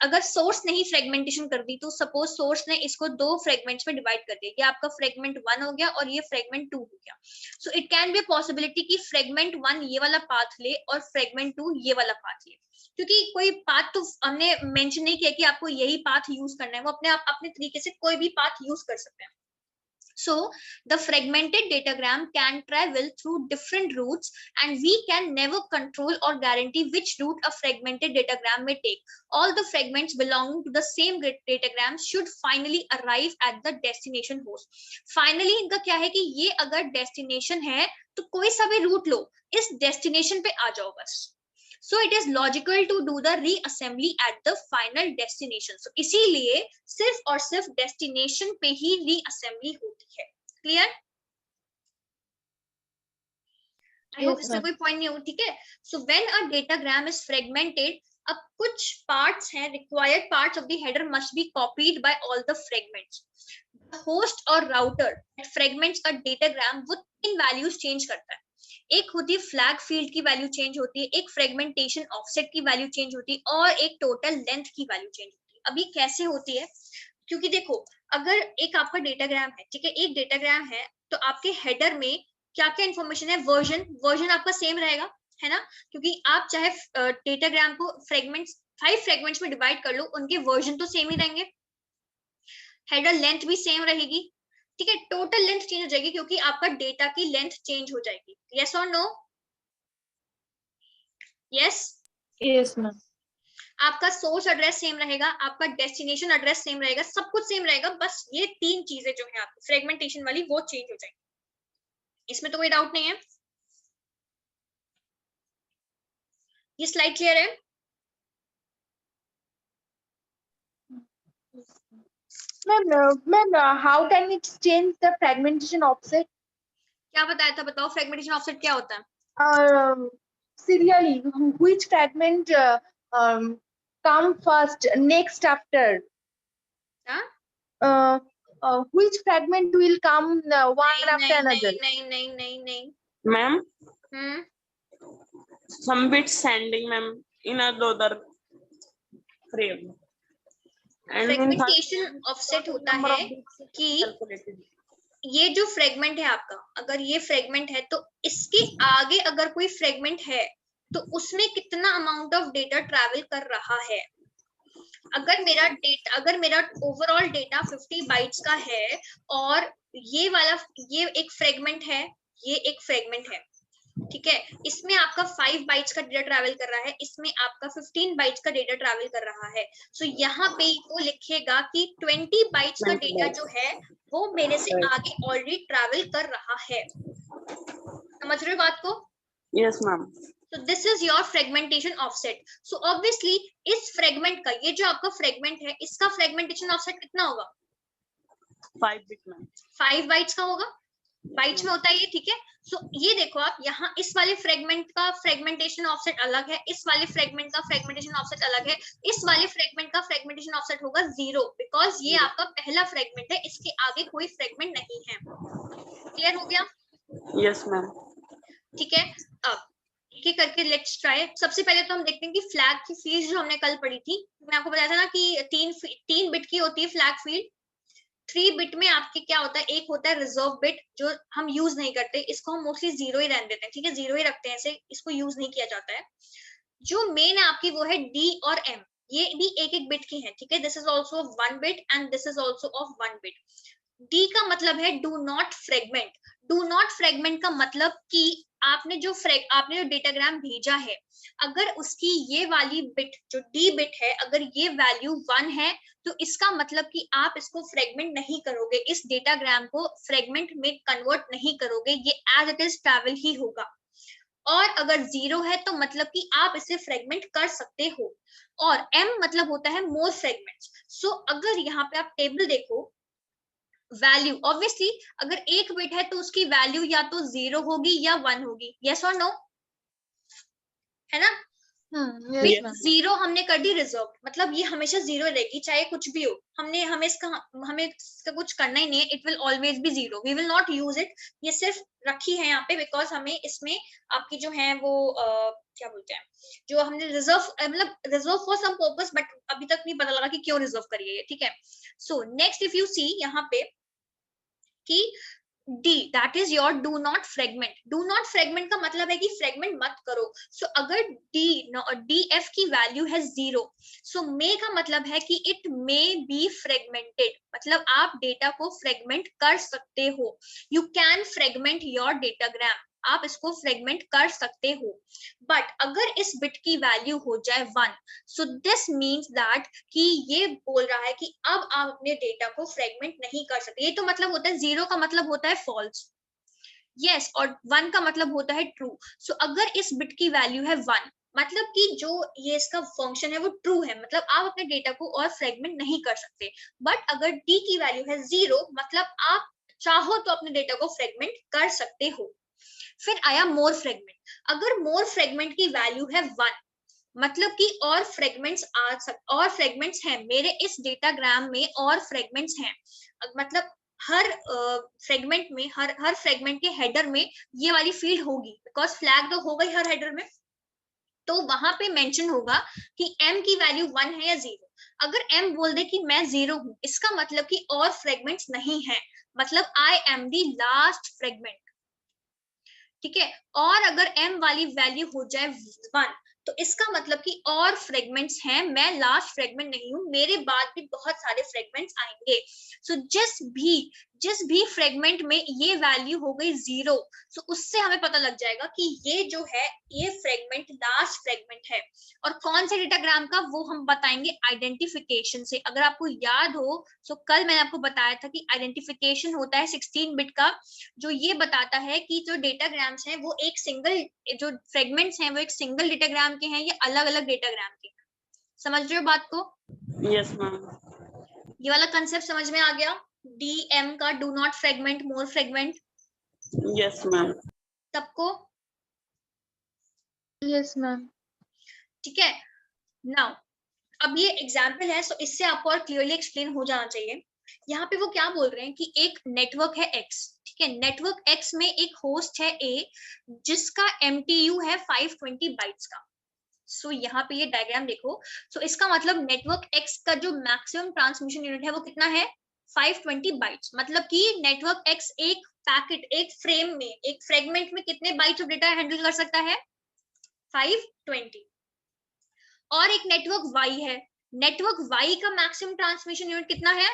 अगर सोर्स नहीं फ्रेगमेंटेशन कर दी, तो सपोज सोर्स ने इसको दो फ्रेगमेंट्स में डिवाइड कर दिया, ये आपका फ्रेगमेंट 1 हो गया और ये फ्रेगमेंट 2 हो गया। So it can be possibility कि फ्रेगमेंट 1 ये वाला पाथ ले और फ्रेगमेंट 2 ये वाला पाथ ले, क्योंकि कोई पाथ तो हमने मेंशन नहीं किया कि आपको यही पाथ यूज करना है, वो अपने आप अपने तरीके से कोई भी पाथ यूज कर सकते हैं। So the fragmented datagram can travel through different routes, and we can never control or guarantee which route a fragmented datagram may take. All the fragments belonging to the same datagram should finally arrive at the destination host. Finally इनका क्या है कि ये अगर destination है तो कोई सा भी route लो, इस destination पे आ जाओ बस। So it is logical to do the reassembly at the final destination. So इसीलिए सिर्फ और सिर्फ destination पे ही reassembly होती है। Clear? I hope इसमें कोई point नहीं हो, ठीक है। So when a datagram is fragmented, अब कुछ parts हैं, required parts of the header must be copied by all the fragments. The host or router that fragments a datagram वो तीन values change करता है। एक होती है फ्लैग फील्ड की वैल्यू चेंज होती है, एक फ्रेगमेंटेशन ऑफसेट की वैल्यू चेंज होती है, और एक टोटल लेंथ की वैल्यू चेंज होती है। अब ये कैसे होती है? क्योंकि देखो, अगर एक आपका डेटाग्राम है, ठीक है, एक डेटाग्राम है, तो आपके हेडर में क्या क्या इन्फॉर्मेशन है? वर्जन आपका सेम रहेगा, है ना, क्योंकि आप चाहे डेटाग्राम को फ्रेगमेंट्स 5 फ्रेगमेंट्स में डिवाइड कर लो, उनके वर्जन तो सेम ही रहेंगे। हेडर लेंथ भी सेम रहेगी, ठीक है। टोटल लेंथ चेंज हो जाएगी क्योंकि आपका डेटा की लेंथ चेंज हो जाएगी। यस और नो? Yes yes ma'am. आपका सोर्स एड्रेस सेम रहेगा, आपका डेस्टिनेशन एड्रेस सेम रहेगा, सब कुछ सेम रहेगा, बस ये तीन चीजें जो है आपकी फ्रेगमेंटेशन वाली वो चेंज हो जाएगी। इसमें तो कोई डाउट नहीं है। ये स्लाइड क्लियर है? Ma'am, how can we change the fragmentation offset? क्या बताया था, बताओ फ्रेगमेंटेशन ऑफसेट क्या होता है? Serially, which fragment come first, next after? हाँ? Which fragment will come one after another? नहीं। Ma'am, hmm, some bits sending, ma'am, in another frame. And in fragmentation offset होता है कि calculated. ये जो फ्रेगमेंट है आपका, अगर ये फ्रेगमेंट है तो इसके आगे अगर कोई फ्रेगमेंट है तो उसमें कितना अमाउंट ऑफ डेटा ट्रैवल कर रहा है। अगर मेरा ओवरऑल डेटा 50 बाइट्स का है और ये एक फ्रेगमेंट है, ये एक फ्रेगमेंट है, ठीक है, इसमें आपका 5 बाइट्स का डेटा ट्रैवल कर रहा है, इसमें आपका 15 बाइट्स का डेटा ट्रैवल कर रहा है। सो यहाँ पे वो लिखेगा कि 20 बाइट्स का डेटा जो है वो मेरे से आगे ऑलरेडी ट्रैवल कर रहा है। समझ रहे हो बात को? Yes, ma'am. So this is your fragmentation offset. So obviously इस फ्रेगमेंट का, ये जो आपका फ्रेगमेंट है, इसका फ्रेगमेंटेशन ऑफसेट कितना होगा? 5 bit, ma'am. 5 बाइट्स का होगा, बाइट्स में होता है ये, ठीक है। सो ये देखो आप यहाँ, इस वाले फ्रेगमेंट का फ्रेगमेंटेशन ऑफसेट अलग है, इस वाले फ्रेगमेंट का फ्रेगमेंटेशन ऑफसेट अलग है, इस वाले फ्रेगमेंट का फ्रेगमेंटेशन ऑफसेट होगा 0, बिकॉज ये आपका पहला फ्रेगमेंट है, इसके आगे कोई फ्रेगमेंट नहीं है। क्लियर हो गया? Yes, ma'am. ठीक है, अब एक करके लेट्स ट्राई। सबसे पहले तो हम देखते हैं कि फ्लैग की फील्ड जो हमने कल पढ़ी थी, मैं आपको बताया था ना कि 3 बिट की होती है फ्लैग फील्ड। 3 बिट में आपके क्या होता है, एक होता है रिजर्व बिट जो हम यूज नहीं करते, इसको हम मोस्टली 0 ही रहने देते हैं, ठीक है, 0 ही रखते हैं, ऐसे इसको यूज नहीं किया जाता है। जो मेन है आपकी वो है D और M, ये भी एक बिट की है, ठीक है। This is also 1 bit and this is also of 1 bit. D का मतलब है do not fragment. Do not fragment का मतलब कि आपने जो डेटाग्राम भेजा है, अगर उसकी ये वाली बिट जो D बिट है, अगर ये वैल्यू 1 है तो इसका मतलब कि आप इसको फ्रेगमेंट नहीं करोगे, इस डेटाग्राम को फ्रेगमेंट में कन्वर्ट नहीं करोगे, ये एज इट इज ट्रैवल ही होगा। और अगर 0 है तो मतलब कि आप इसे फ्रेगमेंट कर सकते हो, और M मतलब होता है मोर फ्रेगमेंट्स। सो अगर यहाँ पे आप टेबल देखो, वैल्यू ऑब्वियसली अगर 1 बिट है तो उसकी वैल्यू या तो 0 होगी या 1 होगी। यस और नो? है ना। yes Yes. ma'am. जीरो हमने कर दी रिजर्व, मतलब ये हमेशा जीरो रहेगी चाहे कुछ भी हो, हमें इसका कुछ करना ही नहीं है, it will always be zero, we will not use it, ये सिर्फ रखी है यहाँ पे बिकॉज हमें इसमें आपकी जो है वो क्या बोलते हैं, जो हमने रिजर्व मतलब reserve for some purpose, but अभी तक नहीं पता लगा कि क्यों रिजर्व करिए, ठीक है। So next if you see यहाँ पे कि D that is your do not fragment, do not fragment का मतलब है कि फ्रेगमेंट मत करो। सो अगर DF की वैल्यू है 0, सो मे का मतलब है कि इट मे बी फ्रेगमेंटेड, मतलब आप डेटा को फ्रेगमेंट कर सकते हो, you can fragment your datagram, आप इसको फ्रेगमेंट कर सकते हो। बट अगर इस बिट की वैल्यू हो जाए 1, सो दिस मीन्स दैट कि ये बोल रहा है कि अब आप अपने डेटा को फ्रेगमेंट नहीं कर सकते। ये तो मतलब होता है 0 का मतलब होता है फॉल्स, यस, और 1 का मतलब होता है ट्रू। सो अगर इस बिट की वैल्यू है 1, मतलब कि जो ये इसका फंक्शन है वो ट्रू है, मतलब आप अपने डेटा को और फ्रेगमेंट नहीं कर सकते। बट अगर D की वैल्यू है 0, मतलब आप चाहो तो अपने डेटा को फ्रेगमेंट कर सकते हो। फिर आया मोर फ्रेगमेंट, अगर मोर फ्रेगमेंट की वैल्यू है 1, मतलब कि और फ्रेगमेंट्स और फ्रेगमेंट्स हैं मेरे इस डेटाग्राम में, और फ्रेगमेंट्स हैं, मतलब हर फ्रेगमेंट में हर फ्रेगमेंट के हेडर में ये वाली फील्ड होगी, बिकॉज फ्लैग तो होगा ही हर हेडर में, तो वहां पे मेंशन होगा कि m की वैल्यू 1 है या 0। अगर m बोल दे कि मैं 0 हूं, इसका मतलब कि और फ्रेगमेंट्स नहीं है, मतलब I am the last fragment, ठीक है। और अगर m वाली वैल्यू हो जाए 1, तो इसका मतलब कि और फ्रेगमेंट्स हैं, मैं लास्ट फ्रेगमेंट नहीं हूं, मेरे बाद भी बहुत सारे फ्रेगमेंट्स आएंगे। सो जिस भी फ्रेगमेंट में ये वैल्यू हो गई 0, सो उससे हमें पता लग जाएगा कि ये जो है ये फ्रेगमेंट लास्ट फ्रेगमेंट है। और कौन से डेटाग्राम का, वो हम बताएंगे आइडेंटिफिकेशन से। अगर आपको याद हो, सो कल मैंने आपको बताया था कि आइडेंटिफिकेशन होता है 16 बिट का, जो ये बताता है कि जो डेटाग्राम्स हैं वो एक सिंगल, जो फ्रेगमेंट्स हैं वो एक सिंगल डेटाग्राम के हैं या अलग अलग डेटाग्राम के। समझ रहे हो बात को? Yes ma'am. ये वाला कंसेप्ट समझ में आ गया, DM का, do not fragment, more fragment, Yes ma'am. सबको yes ma'am. ठीक है। नाउ अब ये एग्जाम्पल है, सो इससे आपको और क्लियरली एक्सप्लेन हो जाना चाहिए। यहाँ पे वो क्या बोल रहे हैं कि एक नेटवर्क है X, ठीक है, नेटवर्क X में एक होस्ट है A जिसका MTU है 520 बाइट्स का। सो यहाँ पे ये डायग्राम देखो, सो इसका मतलब नेटवर्क X का जो मैक्सिमम ट्रांसमिशन यूनिट है वो कितना है, 520 बाइट्स, मतलब कि नेटवर्क X एक पैकेट, एक फ्रेम में, एक फ्रेगमेंट में कितने बाइट्स ऑफ डेटा हैंडल कर सकता है, 520। और एक नेटवर्क Y है, नेटवर्क Y का मैक्सिमम ट्रांसमिशन यूनिट कितना है,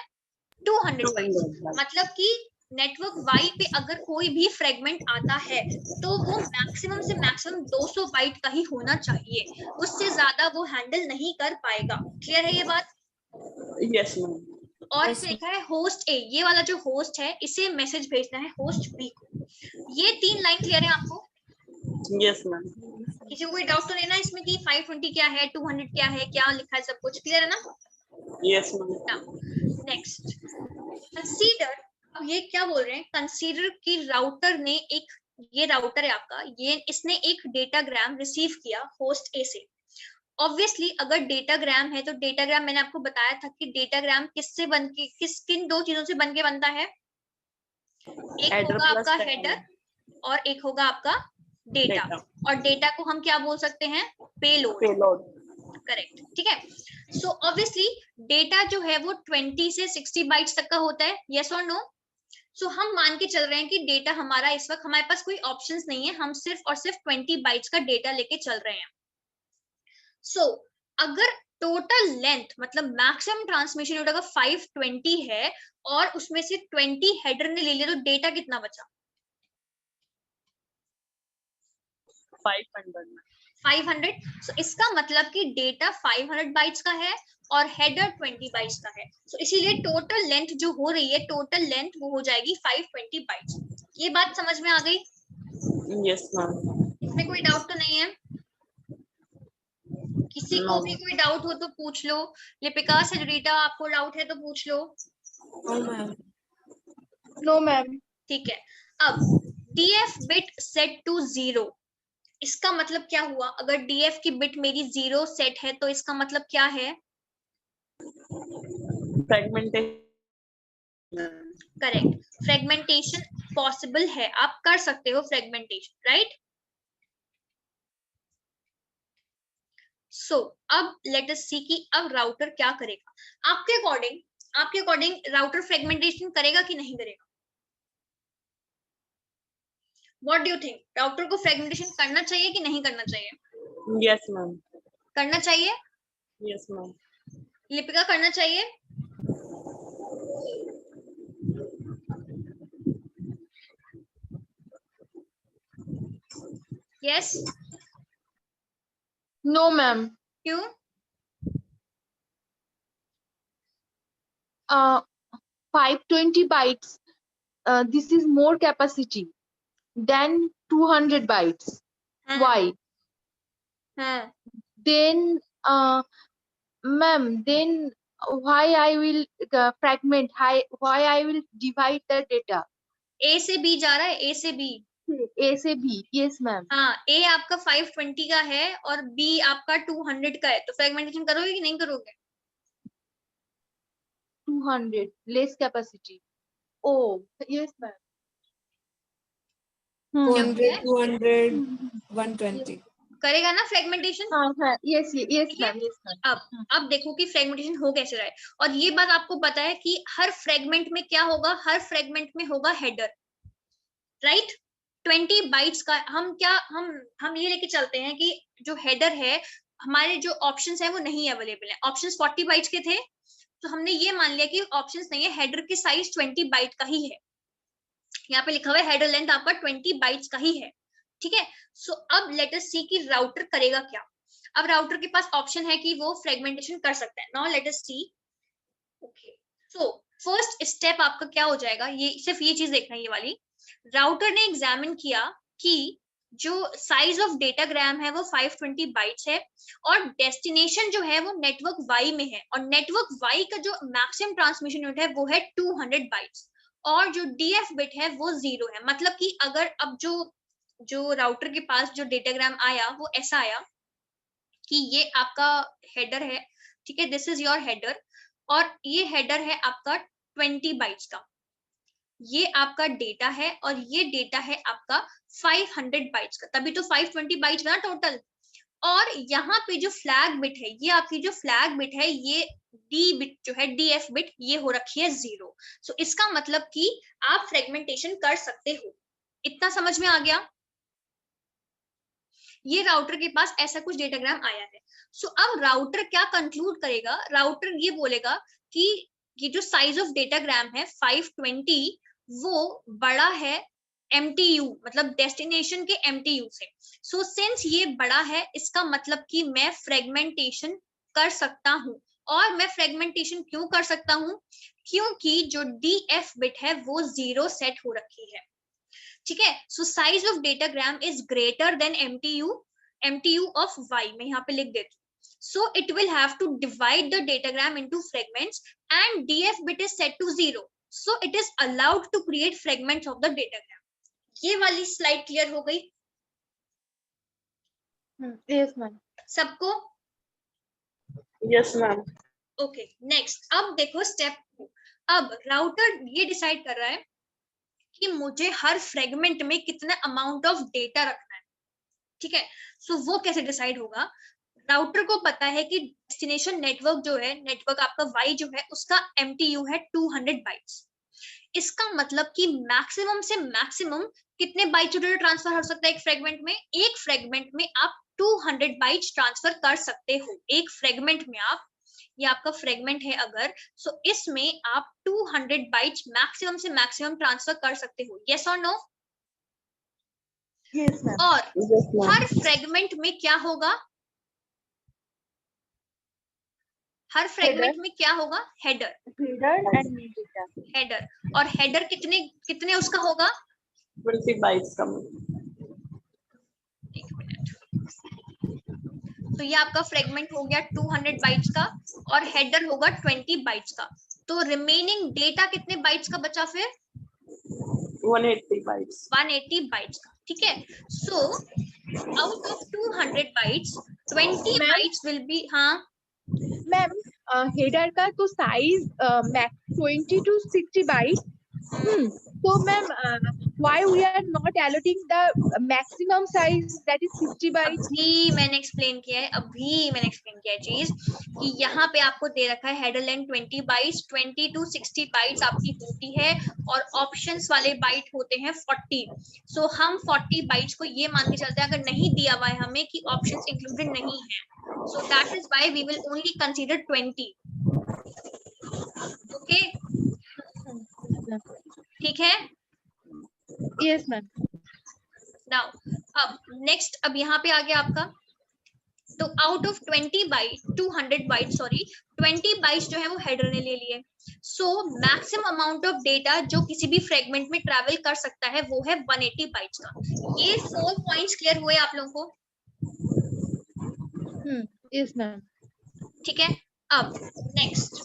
200 बाइट्स, मतलब कि नेटवर्क Y पे अगर कोई भी फ्रेगमेंट आता है तो वो मैक्सिमम से मैक्सिमम 200 बाइट का ही होना चाहिए, उससे ज्यादा वो हैंडल नहीं कर पाएगा। क्लियर है ये बात? Yes ma'am. और Yes, इसमें लिखा है होस्ट A, ये वाला जो होस्ट है इसे मैसेज भेजना है होस्ट B को। ये 3 लाइन क्लियर है आपको? Yes ma'am. किसी को कोई डाउट तो नहीं ना इसमें कि 520 क्या है, 200 क्या है, क्या लिखा है, सब कुछ क्लियर है ना? Yes ma'am. नेक्स्ट कंसीडर, अब ये क्या बोल रहे हैं, कंसीडर की राउटर ने एक, ये राउटर है आपका, ये इसने एक डेटाग्राम रिसीव किया होस्ट ए से। ऑब्वियसली अगर डेटाग्राम है तो डेटाग्राम, मैंने आपको बताया था कि डेटाग्राम किससे बन के, किन 2 चीजों से बन के बनता है, एक Header होगा plus आपका tail. हेडर और एक होगा आपका डेटा। Data. और डेटा को हम क्या बोल सकते हैं, पेलोड, Payload. करेक्ट, ठीक है। सो ऑब्वियसली डेटा जो है वो 20 से 60 बाइट्स तक का होता है, यस और नो? सो हम मान के चल रहे हैं कि डेटा हमारा, इस वक्त हमारे पास कोई ऑप्शंस नहीं है, हम सिर्फ और सिर्फ 20 बाइट्स का डेटा लेके चल रहे हैं। सो अगर टोटल लेंथ, मतलब मैक्सिमम ट्रांसमिशन यूनिट अगर 520 है और उसमें से 20 हेडर ने ले लिया, तो डेटा कितना बचा, 500 में 500। सो इसका मतलब कि डेटा 500 बाइट्स का है और हेडर 20 बाइट्स का है। सो इसीलिए टोटल लेंथ जो हो रही है, टोटल लेंथ वो हो जाएगी 520 बाइट्स। ये बात समझ में आ गई? Yes ma'am. इसमें कोई डाउट तो नहीं है? किसी को भी कोई डाउट हो तो पूछ लो, लिपिका सेजोरिटा आपको डाउट है तो पूछ लो। no ma'am. No ma'am. ठीक है, अब DF बिट सेट टू 0, इसका मतलब क्या हुआ, अगर डीएफ की बिट मेरी 0 सेट है तो इसका मतलब क्या है? फ्रेगमेंटेशन। करेक्ट, फ्रेगमेंटेशन पॉसिबल है, आप कर सकते हो फ्रेगमेंटेशन, राइट? सो अब लेट अस सी कि अब राउटर क्या करेगा। आपके अकॉर्डिंग राउटर फ्रेगमेंटेशन करेगा कि नहीं करेगा? What do you think, router को फ्रेगमेंटेशन करना चाहिए कि नहीं करना चाहिए? Yes ma'am. करना चाहिए। Yes ma'am. लिपिका, करना चाहिए? यस। No, ma'am. क्यों? 520 bytes. This is more capacity than 200 bytes. हाँ, Why? हाँ, Then, ma'am, then why I will fragment? Why I will divide the data? ए से बी जा रहा है, ए से बी। A से B. Yes, ma'am. हाँ, ए आपका 520 का है और बी आपका 200 का है, तो फ्रेगमेंटेशन करोगे कि नहीं करोगे? 200 less capacity. Oh, yes, ma'am. 200, 200, 120. करेगा ना फ्रेगमेंटेशन? Yes, yes, ठीक है? ma'am. Yes, ma'am. अब देखो कि फ्रेगमेंटेशन हो कैसे रहा है, और ये बात आपको पता है कि हर फ्रेगमेंट में क्या होगा, हर फ्रेगमेंट में होगा हेडर, राइट? 20 बाइट्स का हम ये लेके चलते हैं कि जो हेडर है, हमारे जो ऑप्शंस है वो नहीं अवेलेबल है। ऑप्शंस 40 बाइट्स के थे, तो हमने ये मान लिया कि ऑप्शंस नहीं है, हेडर की साइज 20 बाइट का ही है। यहाँ पे लिखा हुआ है हेडर लेंथ आपका 20 बाइट्स का ही है, ठीक है? सो अब लेट अस सी कि राउटर करेगा क्या। अब राउटर के पास ऑप्शन है कि वो फ्रेगमेंटेशन कर सकता है। नाउ लेट अस सी। ओके, सो फर्स्ट स्टेप आपका क्या हो जाएगा, ये सिर्फ ये चीज देखना है, ये वाली राउटर ने एग्जामिन किया कि जो साइज ऑफ डेटाग्राम है वो 520 बाइट्स है, और डेस्टिनेशन जो है वो नेटवर्क वाई में है, और नेटवर्क वाई का जो मैक्सिमम ट्रांसमिशन यूनिट है वो है 200 बाइट्स, और जो डीएफ बिट है वो 0 है। मतलब कि अगर अब जो राउटर के पास जो डेटाग्राम आया वो ऐसा आया कि ये आपका हेडर है, ठीक है, दिस इज योर हेडर, और ये हेडर है आपका 20 बाइट्स का, ये आपका डेटा है, और ये डेटा है आपका 500 बाइट्स का, तभी तो 520 बाइट्स बना टोटल। और यहाँ पे जो फ्लैग बिट है, ये आपकी जो फ्लैग बिट है, ये डी बिट जो है, डीएफ बिट, ये हो रखी है 0। सो इसका मतलब कि आप फ्रेगमेंटेशन कर सकते हो। इतना समझ में आ गया? ये राउटर के पास ऐसा कुछ डेटाग्राम आया है। सो अब राउटर क्या कंक्लूड करेगा, राउटर ये बोलेगा कि ये जो साइज ऑफ डेटाग्राम है 520, वो बड़ा है MTU, मतलब डेस्टिनेशन के MTU से। सो सिंस ये बड़ा है, इसका मतलब कि मैं फ्रेगमेंटेशन कर सकता हूँ। और मैं फ्रेगमेंटेशन क्यों कर सकता हूँ? क्योंकि जो DF बिट है वो 0 सेट हो रखी है, ठीक है? So size of datagram is greater than MTU of y, मैं यहाँ पे लिख देती हूँ। So it will have to divide the datagram into fragments and DF bit is set to 0. So it is allowed to create fragments of the datagram. ये वाली स्लाइड क्लियर हो गई Yes, ma'am. सबको? Yes ma'am. ओके, नेक्स्ट अब देखो स्टेप 2। अब राउटर ये डिसाइड कर रहा है कि मुझे हर फ्रेगमेंट में कितना अमाउंट ऑफ डेटा रखना है, ठीक है? सो वो कैसे डिसाइड होगा? राउटर को पता है कि डेस्टिनेशन नेटवर्क जो है, नेटवर्क आपका वाई जो है, उसका MTU है 200 बाइट्स। इसका मतलब कि मैक्सिमम से मैक्सिमम कितने बाइट्स डेटा ट्रांसफर हो सकता है एक फ्रेगमेंट में? एक फ्रेगमेंट में आप 200 बाइट्स ट्रांसफर कर सकते हो। एक फ्रेगमेंट में आप, ये आपका फ्रेगमेंट है अगर, सो इसमें आप 200 बाइट्स मैक्सिमम से मैक्सिमम ट्रांसफर कर सकते हो। यस और नो? Yes, ma'am. और यस मैम। हर फ्रेगमेंट में क्या होगा? हर फ्रेगमेंट में क्या होगा? Header. Header and data. Header, और हेडर कितने उसका होगा? 20 बाइट्स का। एक मिनट। तो ये आपका फ्रेगमेंट हो गया 200 बाइट्स का, और हेडर होगा 20 बाइट्स का। तो रिमेनिंग डेटा कितने बाइट्स का बचा फिर? 180 बाइट्स। 180 बाइट्स का, ठीक है? सो out of 200 bytes 20 Ma'am? bytes will be, हाँ मैम हेडर का तो size 20 to 60 byte. So ma'am, why we are not allocating the maximum size that is 60 bytes? अभी मैंने एक्सप्लेन किया है चीज कि यहाँ पे आपको दे रखा है header length 20 bytes, 20 to 60 bytes आपकी होती है और ऑप्शंस वाले बाइट होते हैं 40. सो हम 40 बाइट्स को ये मान के चलते हैं, अगर नहीं दिया हुआ है हमें कि ऑप्शंस इंक्लूडेड नहीं है, so that is why we will only consider 20. Okay, ठीक है. Yes ma'am. नाउ अब नेक्स्ट, अब यहाँ पे आ गया आपका, तो आउट ऑफ 200 बाइट 20 बाइट्स जो है वो हेडर ने ले लिए. So maximum amount of data जो किसी भी फ्रेगमेंट में ट्रैवल कर सकता है वो है 180 बाइट्स का. ये 4 पॉइंट्स क्लियर हुए आप लोगों को? Yes ma'am. ठीक है. अब नेक्स्ट,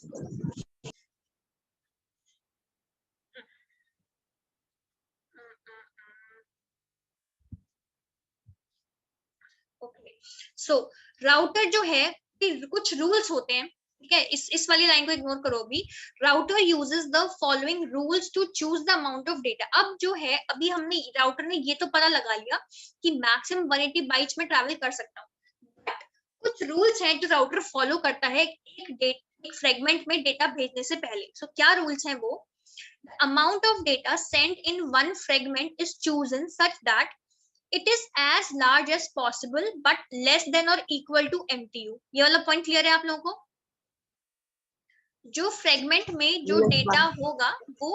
ओके, सो राउटर जो है कुछ रूल्स होते हैं, ठीक है. इस वाली लाइन को इग्नोर करो अभी. Router uses the following rules to choose the amount of data. अब जो है अभी हमने राउटर ने ये तो पता लगा लिया कि मैक्सिमम 180 बाइट्स में ट्रैवल कर सकता हूँ, बट कुछ रूल्स हैं जो राउटर फॉलो करता है एक फ्रेगमेंट में डेटा भेजने से पहले. सो क्या रूल्स हैं वो? Amount of data sent in one fragment is chosen such that it is as large as possible but less than or equal to MTU. ये वाला पॉइंट क्लियर है आप लोगों को? जो फ्रेगमेंट में जो डेटा होगा वो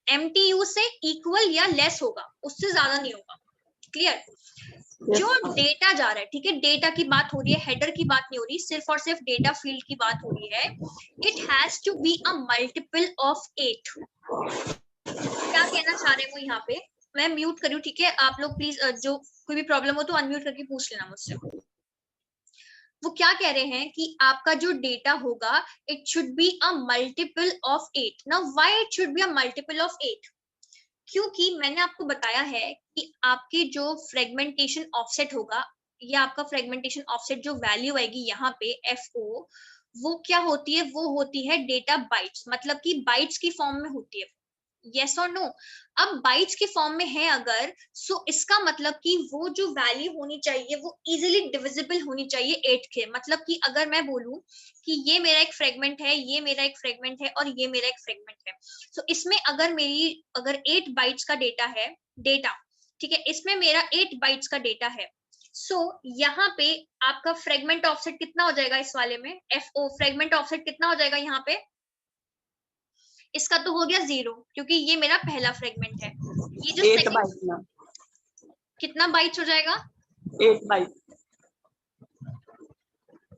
MTU से इक्वल या लेस होगा, उससे ज्यादा नहीं होगा. क्लियर? जो डेटा जा रहा है, ठीक है, डेटा की बात हो रही है, हेडर की बात नहीं हो रही, सिर्फ और सिर्फ डेटा फील्ड की बात हो रही है. It has to be a multiple of 8. क्या कहना चाह रहे हैं वो यहाँ पे? मैं म्यूट करूँ, ठीक है, आप लोग प्लीज जो कोई भी प्रॉब्लम हो तो अनम्यूट करके पूछ लेना मुझसे. वो क्या कह रहे हैं कि आपका जो डेटा होगा it should be a multiple of 8. Now why it should be a multiple of 8? क्योंकि मैंने आपको बताया है कि आपकी जो फ्रेगमेंटेशन ऑफसेट होगा या आपका फ्रेगमेंटेशन ऑफसेट जो वैल्यू आएगी यहाँ पे FO, वो क्या होती है? वो होती है डेटा बाइट्स, मतलब कि बाइट्स की फॉर्म में होती है. यस और नो? अब बाइट्स के फॉर्म में है अगर, सो इसका मतलब कि वो जो वैल्यू होनी चाहिए वो इजीली डिविजिबल होनी चाहिए 8 के. मतलब कि अगर मैं बोलूं कि ये मेरा एक फ्रेगमेंट है, ये मेरा एक फ्रेगमेंट है और ये मेरा एक फ्रेगमेंट है, सो इसमें अगर 8 बाइट्स का डेटा है, ठीक है, इसमें मेरा 8 बाइट्स का डेटा है. सो यहाँ पे आपका फ्रेगमेंट ऑफसेट कितना हो जाएगा इस वाले में? FO फ्रेगमेंट ऑफसेट कितना हो जाएगा यहाँ पे? इसका तो हो गया 0 क्योंकि ये मेरा पहला फ्रेगमेंट है. ये जो 8 बाइट, कितना बाइट्स हो जाएगा? 8 बाइट.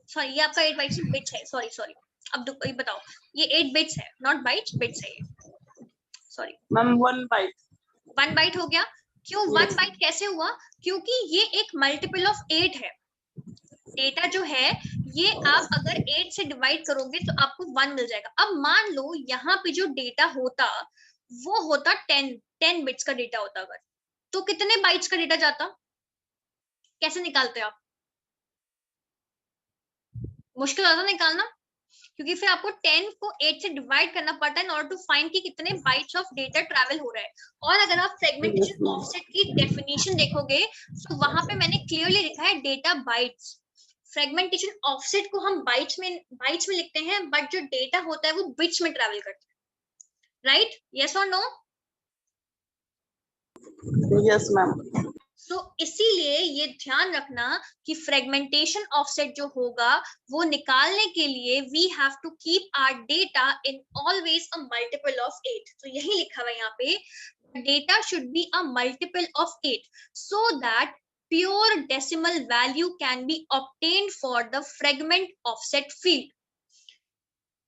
सॉरी, ये आपका 8 बाइट्स बिट्स है. सॉरी अब बताओ, ये 8 बिट्स है, नॉट बाइट्स, बिट्स है ये. Sorry ma'am 1 bite. 1 बाइट हो गया. क्यों 1 बाइट कैसे हुआ? क्योंकि ये एक मल्टीपल ऑफ 8 है. डेटा जो है ये आप अगर 8 से डिवाइड करोगे तो आपको 1 मिल जाएगा. अब मान लो यहाँ पे जो डेटा होता वो होता 10 बिट्स का डेटा होता, अगर तो कितने बाइट्स का डेटा जाता? कैसे निकालते आप? मुश्किल होता निकालना, क्योंकि फिर आपको 10 को 8 से डिवाइड करना पड़ता है इन ऑर्डर टू फाइंड कि कितने बाइट्स ऑफ डेटा ट्रैवल हो रहा है. और अगर आप फ्रेगमेंटेशन ऑफसेट की डेफिनेशन देखोगे तो वहां पे मैंने क्लियरली लिखा है डेटा बाइट्स. फ्रेगमेंटेशन ऑफसेट को हम बाइट्स में लिखते हैं, बट जो डेटा होता है वो बिट्स में ट्रैवल करता है. राइट? यस और नो? Yes ma'am. सो इसीलिए ये ध्यान रखना कि फ्रेगमेंटेशन ऑफसेट जो होगा वो निकालने के लिए we have to keep our data in always a multiple of 8. तो यही लिखा हुआ है यहाँ पे, data should be a multiple of 8 so that pure decimal value can be obtained for the fragment offset field.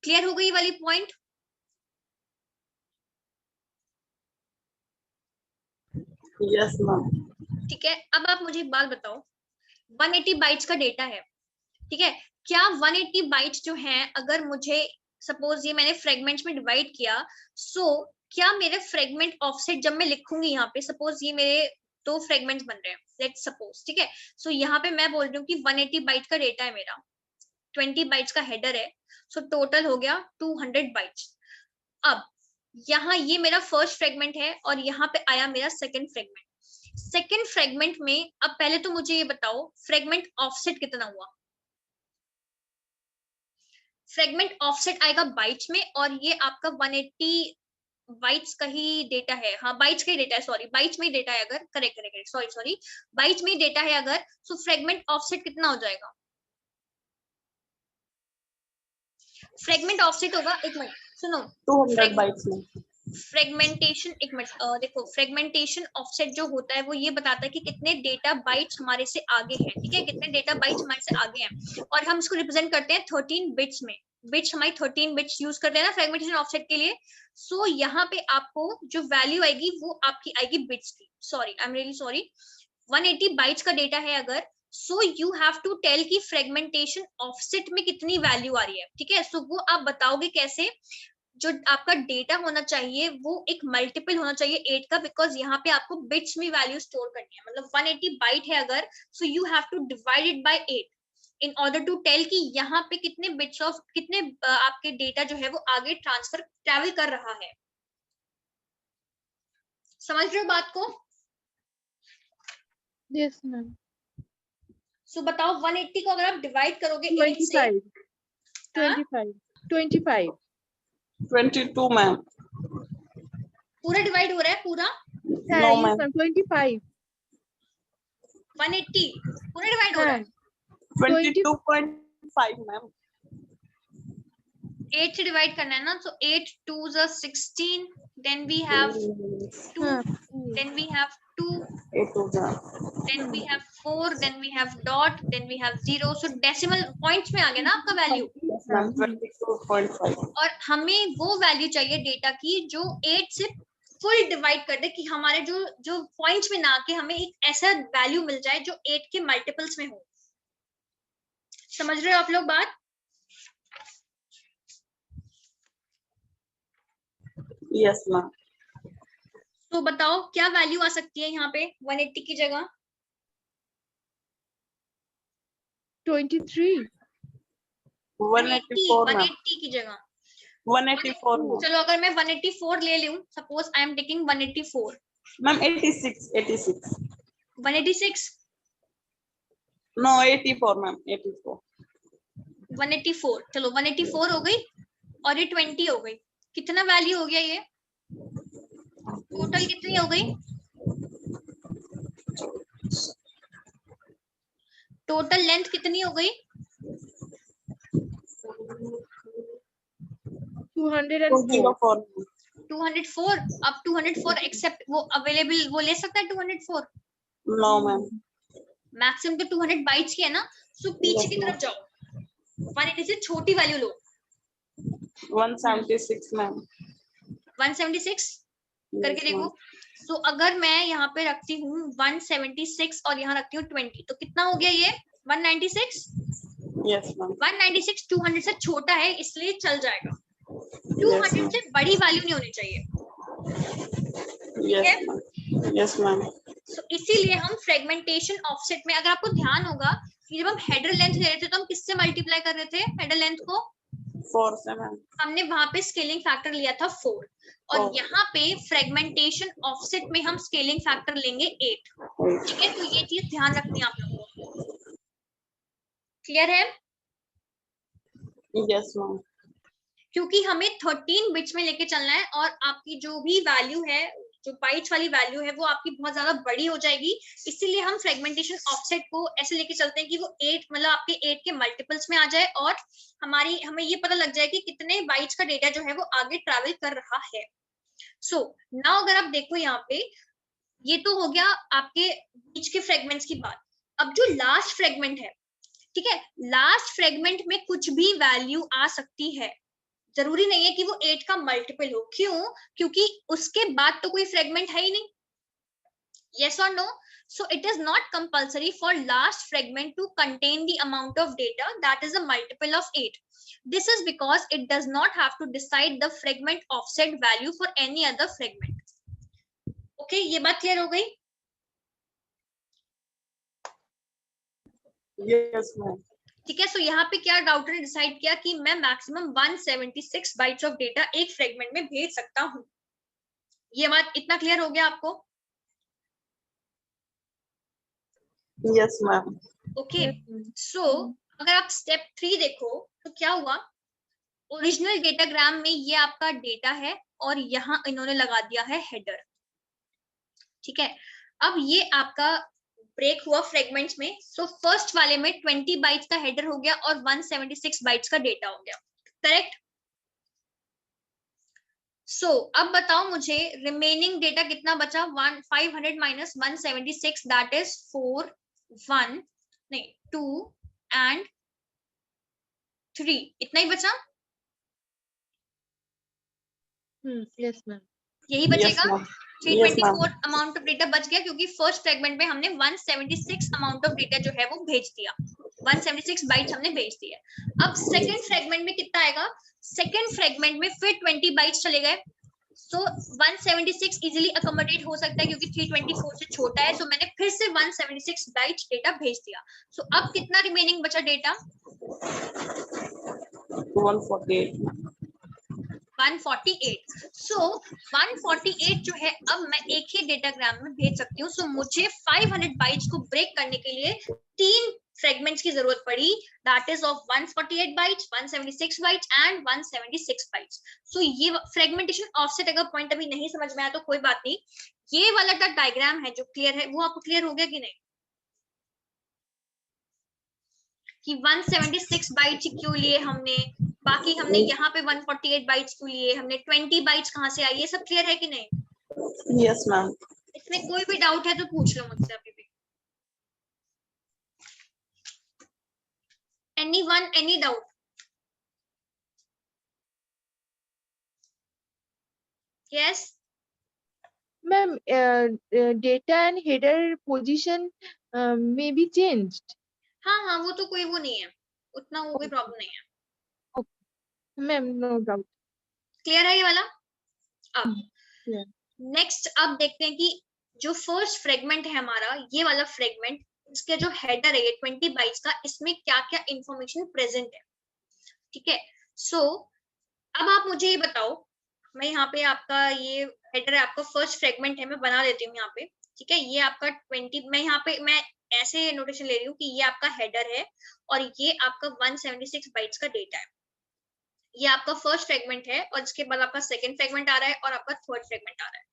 Clear हो गई वाली पॉइंट? Yes ma'am. ठीक है. अब आप मुझे एक बात बताओ, 180 बाइट्स का डेटा है, ठीक है, क्या 180 बाइट्स जो हैं अगर मुझे सपोज ये मैंने फ्रेगमेंट्स में डिवाइड किया, सो क्या मेरे फ्रेगमेंट ऑफसेट जब मैं लिखूंगी यहाँ पे, सपोज ये मेरे दो फ्रेगमेंट्स बन रहे हैं, लेट्स सपोज, ठीक है। सो यहाँ पे मैं बोल रही हूँ कि 180 बाइट का डेटा है मेरा, 20 बाइट्स का हेडर है, सो टोटल हो गया 200 बाइट्स। अब यहाँ ये मेरा फर्स्ट फ्रेगमेंट है और यहाँ पे आया मेरा सेकंड फ्रेगमेंट। सेकंड फ्रेगमेंट में अब पहले तो मुझे ये बताओ फ्रेगमेंट ऑफसेट कितना हुआ। फ्रेगमेंट ऑफसेट आएगा बाइट्स में, और ये आपका 180 बाइट्स का ही डेटा है, हाँ बाइट्स का ही डेटा है, सॉरी बाइट्स में ही डेटा है अगर, करेक्ट सॉरी बाइट्स में ही डेटा है अगर, सो फ्रेगमेंट ऑफसेट कितना हो जाएगा। फ्रेगमेंट ऑफसेट होगा, एक मिनट सुनो, 200 बाइट्स में फ्रेगमेंटेशन, एक मिनट देखो, फ्रेगमेंटेशन ऑफसेट जो होता है वो ये बताता है कि कितने डेटा बाइट्स हमारे से आगे हैं, ठीक है, कितने डेटा बाइट्स हमारे से आगे हैं, और हम इसको रिप्रेजेंट करते हैं 13 बिट्स में। बिट्स हमारी 13 बिट्स यूज करते हैं ना फ्रेगमेंटेशन ऑफसेट के लिए। सो यहाँ पे आपको जो वैल्यू आएगी वो आपकी आएगी बिट्स की, sorry I am really sorry, 180 bytes का डेटा है अगर, so you have to tell कि फ्रेगमेंटेशन ऑफसेट में कितनी वैल्यू आ रही है, ठीक है। सो वो आप बताओगे कैसे, जो आपका डेटा होना चाहिए वो एक मल्टीपल होना चाहिए 8 का, बिकॉज यहाँ पे आपको बिट्स में वैल्यू स्टोर करनी है, मतलब 180 बाइट है अगर, so you have to divide it by 8 in order to tell कि यहाँ पे कितने बिट्स ऑफ कितने आपके डेटा जो है वो आगे ट्रैवल कर रहा है। समझ रहे हो बात को? Yes ma'am. सो बताओ 180 को अगर आप डिवाइड करोगे 8 से, 25 22 मैम। पूरा डिवाइड हो रहा है पूरा, No, ma'am. 25 180 पूरा डिवाइड हो रहा है, 22.5 मैम। 8 से डिवाइड करना है ना, so 8 2s are 16, then we have 2, then we have 2, 8 to the then we have 4, then we have dot, then we have 0, so decimal points में आ गया ना आपका वैल्यू, मैम 22.5। और हमें वो वैल्यू चाहिए डेटा की जो 8 से फुल डिवाइड कर दे, कि हमारे जो पॉइंट्स में ना आके हमें एक ऐसा वैल्यू मिल जाए जो 8 के मल्टीपल्स में हो। समझ रहे हो आप लोग बात? Yes ma'am. तो बताओ क्या वैल्यू आ सकती है यहाँ पे 180 की जगह? 23 184 मैम। 180 की जगह 184 मैम। चलो अगर मैं 184 ले लूं, suppose I am taking 184 ma'am 86 186 no 84 ma'am 84 184 चलो 184 हो गई और ये 20 हो गई, कितना वैल्यू हो गया ये? टोटल कितनी हो गई? टोटल लेंथ कितनी हो गई? 204 204। अब 204 एक्सेप्ट वो अवेलेबल वो ले सकता है 204? No ma'am. मैक्सिमम तो 200 बाइट्स की है ना, सो पीछे की तरफ जाओ, 180 से छोटी वैल्यू लो। 176 मैम। 176 करके देखो। तो अगर मैं यहाँ पे रखती हूँ 176 और यहाँ रखती हूँ 20, तो कितना हो गया ये? 196। Yes ma'am. 196 200 से छोटा है इसलिए चल जाएगा, 200 से बड़ी वैल्यू नहीं होनी चाहिए, ठीक है? Yes ma'am. So, इसीलिए हम फ्रेगमेंटेशन ऑफसेट में, अगर आपको ध्यान होगा कि जब हम हेडर लेंथ ले रहे थे तो हम किससे मल्टीप्लाई कर रहे थे हेडर लेंथ को? 4 से मैम। हमने वहां पे स्केलिंग फैक्टर लिया था 4, और यहाँ पे फ्रेगमेंटेशन ऑफसेट में हम स्केलिंग फैक्टर लेंगे 8, ठीक है? तो ये चीज ध्यान रखनी है आप लोगों को, क्लियर है? Yes ma'am. क्योंकि हमें 13 बिट्स में लेके चलना है, और आपकी जो भी वैल्यू है, जो बाइट्स वाली वैल्यू है, वो आपकी बहुत ज्यादा बड़ी हो जाएगी, इसीलिए हम फ्रेगमेंटेशन ऑफसेट को ऐसे लेके चलते हैं कि वो 8 मतलब आपके 8 के मल्टीपल्स में आ जाए, और हमें ये पता लग जाए कि कितने बाइट्स का डेटा जो है वो आगे ट्रैवल कर रहा है। सो नाउ अगर आप देखो यहाँ पे, ये तो हो गया आपके बीच के फ्रेगमेंट्स की बात। अब जो लास्ट फ्रेगमेंट है, ठीक है, लास्ट फ्रेगमेंट में कुछ भी वैल्यू आ सकती है, जरूरी नहीं है कि वो 8 का मल्टीपल हो। क्यों? क्योंकि उसके बाद तो कोई फ्रेगमेंट है ही नहीं। yes or no? So it is not compulsory for last fragment to contain the amount of data that is a multiple of 8. This is because it does not have to decide the fragment offset value for any other fragment. Okay, ये बात क्लियर हो गई? Yes, ma'am. ठीक है, सो यहाँ पे क्या डाउटर ने डिसाइड किया कि मैं मैक्सिमम 176 बाइट्स ऑफ डेटा एक फ्रेगमेंट में भेज सकता हूँ। ये बात इतना क्लियर हो गया आपको? Yes, ma'am. ओके, सो अगर आप स्टेप 3 देखो तो क्या हुआ, ओरिजिनल डेटाग्राम में ये आपका डेटा है और यहाँ इन्होंने लगा दिया है हेडर। ठीक है, अब ये आपका ब्रेक हुआ फ्रेगमेंट्स में। सो फर्स्ट वाले में 20 बाइट्स का हेडर हो गया और 176 बाइट्स का डेटा हो गया, करेक्ट? सो अब बताओ मुझे रिमेनिंग डेटा कितना बचा? 500 माइनस 176, दैट इज 4 1 नहीं 2 एंड 3, इतना ही बचा। यस मैम, यही Yes, बचेगा। ma'am. 324 अमाउंट ऑफ डेटा बच गया क्योंकि फर्स्ट फ्रेगमेंट में हमने 176 अमाउंट ऑफ डेटा जो है वो भेज दिया, 176 बाइट्स हमने भेज दिया। अब सेकंड फ्रेगमेंट में कितना आएगा? सेकंड फ्रेगमेंट में फिर 20 बाइट्स चले गए, सो 176 इजीली अकोमोडेट हो सकता है क्योंकि 324 से छोटा है। सो मैंने फिर से 176 बाइट्स डेटा भेज दिया। सो अब कितना रिमेनिंग बचा डेटा? 148. 148। सो 148 जो है अब मैं एक ही डेटाग्राम में भेज सकती हूँ। सो मुझे 500 बाइट्स को ब्रेक करने के लिए 3 फ्रेगमेंट्स की जरूरत पड़ी, that is of 148 bytes, 176 bytes and 176 bytes. So ये फ्रेगमेंटेशन ऑफसेट अगर पॉइंट अभी नहीं समझ में आया तो कोई बात नहीं, ये वाला जो डायग्राम है जो क्लियर है वो आपको क्लियर हो गया कि नहीं, कि 176 बाइट्स क्यों लिए हमने, बाकी हमने यहाँ पे 148 बाइट्स क्यों लिए, हमने 20 बाइट्स कहाँ से आई, ये सब क्लियर है कि नहीं? Yes, ma'am. इसमें कोई भी डाउट है तो पूछ लो मुझसे अभी भी। Anyone, any doubt? Yes? Ma'am data and header position may be changed. हाँ हाँ, वो तो कोई वो नहीं है, उतना वो कोई प्रॉब्लम नहीं है। Ma'am no doubt. क्लियर है ये वाला? अब clear. नेक्स्ट अब देखते हैं कि जो फर्स्ट फ्रेगमेंट है हमारा, ये वाला फ्रेगमेंट, इसके जो हेडर है ये 20 बाइट्स का, इसमें क्या क्या इंफॉर्मेशन प्रेजेंट है। ठीक है, सो अब आप मुझे ये बताओ, मैं यहाँ पे आपका ये हेडर है, आपका फर्स्ट फ्रेगमेंट है, मैं बना देती हूँ यहाँ पे। ठीक है, ये आपका 20, मैं यहाँ पे मैं ऐसे नोटेशन ले रही हूँ कि ये आपका हेडर है और ये आपका 176 बाइट्स का डेटा है। ये आपका फर्स्ट फ्रेगमेंट है और इसके बाद आपका सेकंड फ्रेगमेंट आ रहा है और आपका थर्ड फ्रेगमेंट आ रहा है।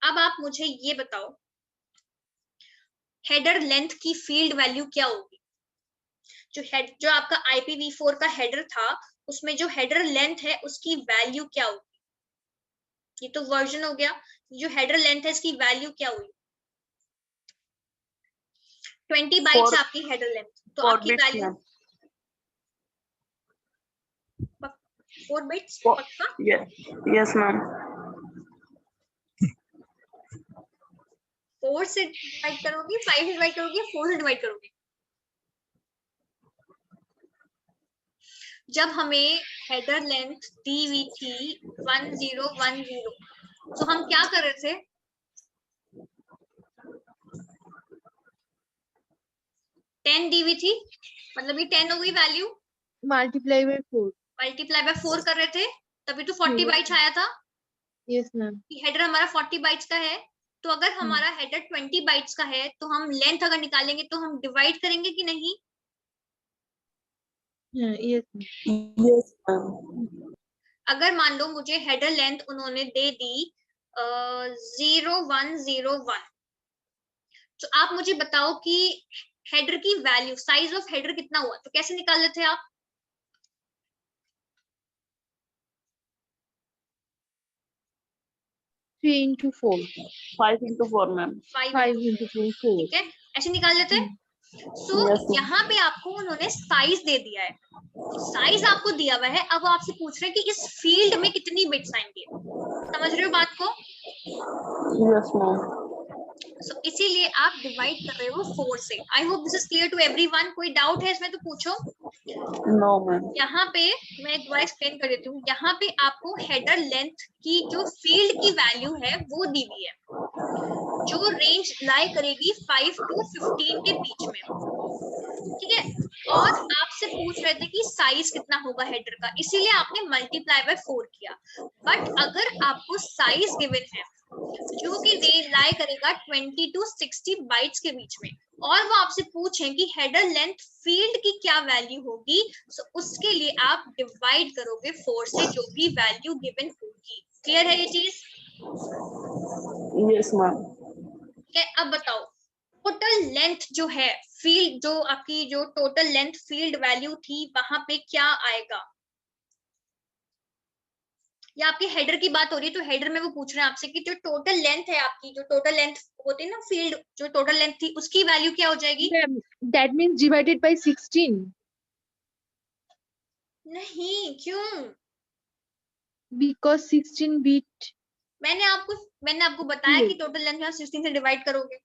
अब आप मुझे ये बताओ, हेडर लेंथ की फील्ड वैल्यू क्या होगी? जो आपका IPv4 का हेडर था, उसमें जो हेडर लेंथ है उसकी वैल्यू क्या होगी? ये तो वर्जन हो गया, जो हेडर लेंथ है इसकी वैल्यू क्या हुई? 20 बाइट्स आपकी हेडर लेंथ, तो आपकी वैल्यू 4 बिट्स पक्का? Yes, ma'am. 4 से डिवाइड करोगी, 5 से डिवाइड करोगी, 4 से डिवाइड करोगी? जब हमें हेडर लेंथ दी हुई थी 1010, तो हम क्या कर रहे थे? 10 दी हुई थी, मतलब ये 10 हो गई value, multiply by 4. Multiply by 4 कर रहे थे, तभी तो 40 बाइट्स आया था। Yes ma'am. हेडर हमारा 40 बाइट्स का है, तो अगर हमारा हेडर 20 बाइट्स का है तो हम लेंथ अगर निकालेंगे तो हम डिवाइड करेंगे कि नहीं? यस. Yes, ma'am. अगर मान लो मुझे हेडर लेंथ उन्होंने दे दी 0101, तो आप मुझे बताओ कि हेडर की वैल्यू, साइज ऑफ हेडर कितना हुआ, तो कैसे निकाल लेते आप? Three into 4. 5 into 4, ma'am. 5 into 4. ठीक है, ऐसे निकाल लेते हैं। सो Yes, ma'am. यहाँ पे आपको उन्होंने साइज दे दिया है, साइज आपको दिया हुआ है, अब वो आपसे पूछ रहे हैं कि इस फील्ड में कितनी बिट्स आएंगे। समझ रहे हो बात को? Yes, ma'am. सो इसीलिए आप डिवाइड कर रहे हो 4 से। I hope this is clear to everyone. कोई डाउट है इसमें तो पूछो। No, ma'am. यहाँ पे मैं एक बार एक्सप्लेन कर देती हूँ। यहाँ पे आपको हेडर लेंथ की जो फील्ड की वैल्यू है वो दी हुई है, जो रेंज लाई करेगी 5 to 15 के बीच में, ठीक है। और आपसे पूछ रहे थे कि साइज कितना होगा हेडर का, इसीलिए आपने मल्टीप्लाई बाय 4 किया। बट अगर आपको साइज गिवन है जो कि रेंज लाई करेगा 20 to 60 बाइट्स के बीच में, और वो आपसे पूछें कि हेडर लेंथ फील्ड की क्या वैल्यू होगी, तो उसके लिए आप डिवाइड करोगे 4 से, जो भी वैल्यू गिवन होगी। क्लियर है ये चीज? Yes, ma'am. ठीक है। अब बताओ टोटल लेंथ जो है फील्ड, जो आपकी जो टोटल लेंथ फील्ड वैल्यू थी वहां पे क्या आएगा? या आपकी हेडर की बात हो रही है तो हेडर में वो पूछ रहे हैं आपसे कि जो टोटल लेंथ है आपकी, जो टोटल लेंथ होती है ना फील्ड, जो टोटल लेंथ थी उसकी वैल्यू क्या हो जाएगी? That means divided by 16. नहीं, क्यों? Because 16 bit. मैंने आपको बताया कि टोटल लेंथ में 16 से डिवाइड करोगे।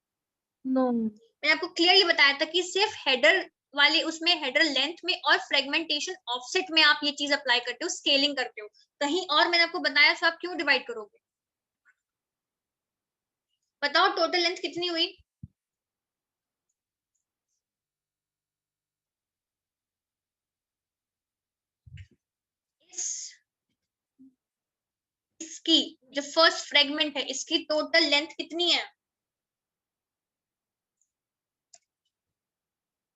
No. मैंने आपको क्लियरली बताया था कि सिर्फ हेडर वाले उसमें हेडर लेंथ में और फ्रेगमेंटेशन ऑफसेट में आप ये चीज अप्लाई करते हो, स्केलिंग करते हो। कहीं और मैंने आपको बताया तो आप क्यों डिवाइड करोगे? बताओ टोटल लेंथ कितनी हुई? इसकी जो फर्स्ट फ्रेगमेंट है इसकी टोटल लेंथ कितनी है?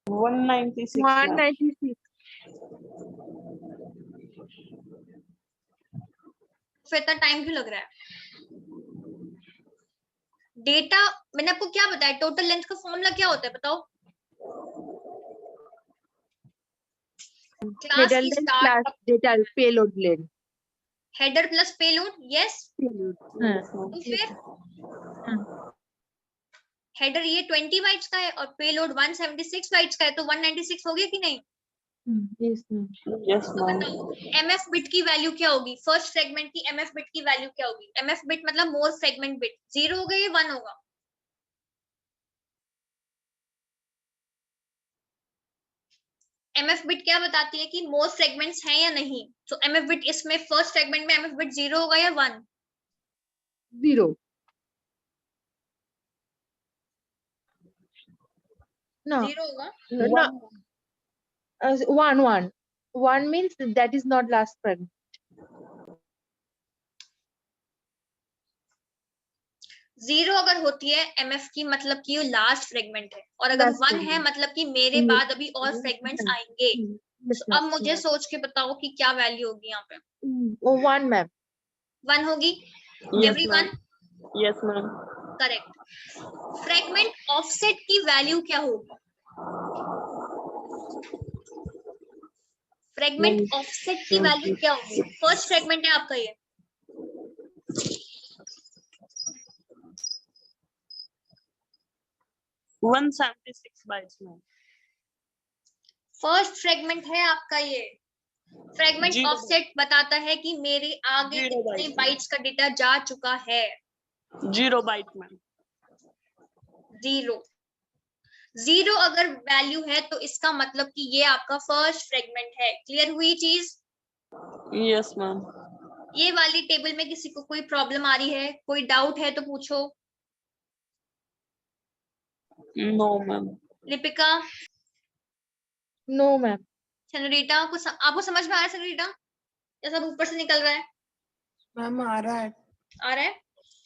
196. ma'am. 196. फिर इतना टाइम क्यों लग रहा है? डेटा मैंने आपको क्या बताया, टोटल लेंथ का फॉर्मूला क्या होता है बताओ? क्लास Header की length start plus data payload length. Header plus payload, yes. Payload. Yes, ma'am. तो फिर हेडर ये 20 बाइट्स का है और पेलोड 176 बाइट्स का है, तो 196 हो गया कि नहीं? Yes, ma'am. Yes, तो ma'am. बताओ एमएफ बिट की वैल्यू क्या होगी? फर्स्ट फ्रेगमेंट की एमएफ बिट की वैल्यू क्या होगी? एमएफ बिट मतलब मोर फ्रेगमेंट बिट, 0 होगा या 1 होगा? एमएफ बिट क्या बताती है कि मोर फ्रेगमेंट्स हैं या नहीं? तो एमएफ बिट इसमें फर्स्ट फ्रेगमेंट में एमएफ बिट 0 होगा या 1? 0. No. 0 होगा। No. 1. 1 means that is not last fragment. 0 अगर होती है एमएफ की मतलब कि ये लास्ट फ्रेगमेंट है, और अगर Last 1 है fragment. मतलब कि मेरे बाद अभी और फ्रेगमेंट्स आएंगे। Yes, तो अब ma'am. मुझे सोच के बताओ कि क्या वैल्यू होगी यहाँ पे? 1, ma'am. 1 होगी। Yes, everyone ma'am. Yes, ma'am. Correct. Fragment offset की वैल्यू क्या होगी? फ्रेगमेंट ऑफसेट की वैल्यू क्या होगी? फर्स्ट फ्रेगमेंट है आपका ये, One 176 bytes, ma'am. First fragment है आपका ये। फ्रेगमेंट Zero ऑफसेट बताता है कि मेरे आगे Zero कितने bytes. बाइट्स का डेटा जा चुका है। 0 byte, ma'am. 0 अगर वैल्यू है तो इसका मतलब कि ये आपका फर्स्ट फ्रेगमेंट है। क्लियर हुई चीज? Yes, ma'am. ये वाली टेबल में किसी को कोई प्रॉब्लम आ रही है, कोई डाउट है तो पूछो। No, ma'am. Lipika, No, ma'am. सनरीटा आपको समझ में आ रहा है? सनरीटा ये सब ऊपर से निकल रहा है? मैम आ रहा है। आ रहा है?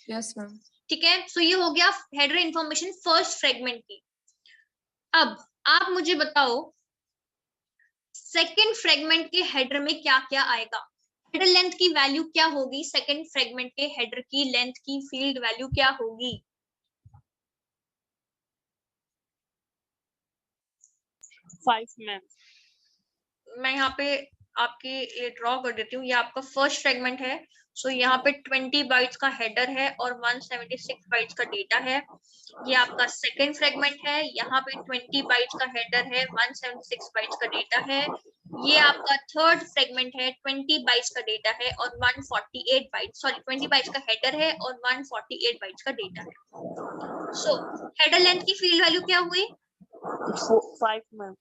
Yes ma'am. ठीक है। सो ये हो गया हेडर इंफॉर्मेशन फर्स्ट फ्रेगमेंट की। अब आप मुझे बताओ सेकंड फ्रेगमेंट के हेडर में क्या क्या आएगा? हेडर लेंथ की वैल्यू क्या होगी? सेकंड फ्रेगमेंट के हेडर की लेंथ की फील्ड वैल्यू क्या होगी? 5, ma'am. मैं यहाँ पे आपकी ये ड्रॉ कर देती हूँ। ये आपका फर्स्ट फ्रेगमेंट है। सो यहाँ पे 20 बाइट्स का हेडर है और 176 बाइट्स का डेटा है। ये आपका सेकंड फ्रेगमेंट है। यहाँ पे 20 बाइट्स का हेडर है, 176 बाइट्स का डेटा है। ये आपका थर्ड फ्रेगमेंट है, 20 बाइट्स का डेटा है और 148 बाइट्स, सॉरी 20 बाइट्स का हेडर है और 148 बाइट्स का डेटा है। सो हेडर लेंथ की फील्ड वैल्यू क्या हुई? 5, ma'am.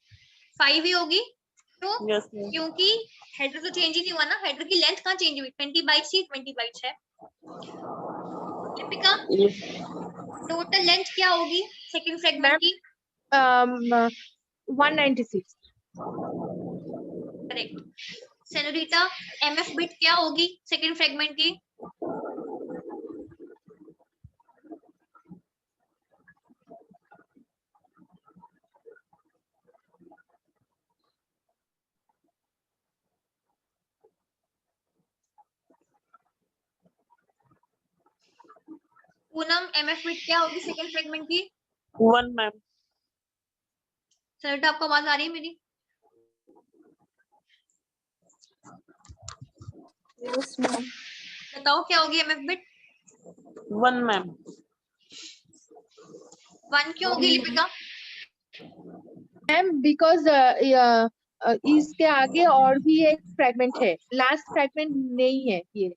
5 ही होगी। क्यों? Yes, ma'am. क्योंकि हेडर तो चेंज ही नहीं हुआ ना, हेडर की लेंथ कहाँ चेंज हुई? 20 बाइट्स ही 20 बाइट्स है। लिपिका, Yes. टोटल लेंथ क्या होगी सेकंड फ्रेगमेंट की? 196. करेक्ट। सेनोरिटा, एमएफ बिट क्या होगी सेकंड फ्रेगमेंट की? पूनम, एमएफ बिट क्या होगी सेकंड फ्रेगमेंट की? 1, ma'am. सेनोरिटा, आपको आवाज आ रही है मेरी? Yes, ma'am. बताओ क्या होगी एमएफ बिट? 1, ma'am. 1 क्यों होगी लिपिका? मैम बिकॉज इसके आगे और भी एक फ्रेगमेंट है, लास्ट फ्रेगमेंट नहीं है ये।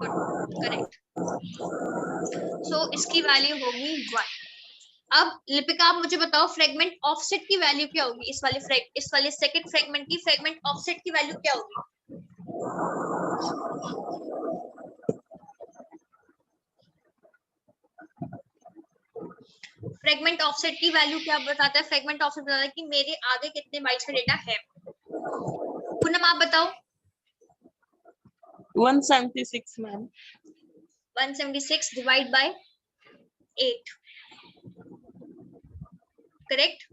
करेक्ट। सो इसकी वैल्यू होगी 1। अब लिपिका, आप मुझे बताओ फ्रेगमेंट ऑफसेट की वैल्यू क्या होगी? इस वाले सेकंड फ्रेगमेंट की फ्रेगमेंट ऑफसेट की वैल्यू क्या होगी? फ्रेगमेंट ऑफसेट की वैल्यू क्या बताता है? फ्रेगमेंट ऑफसेट बताता है कि मेरे आगे कितने बाइट्स का डेटा है। पूनम, आप बताओ। 176, ma'am. 176 divide by 8, correct?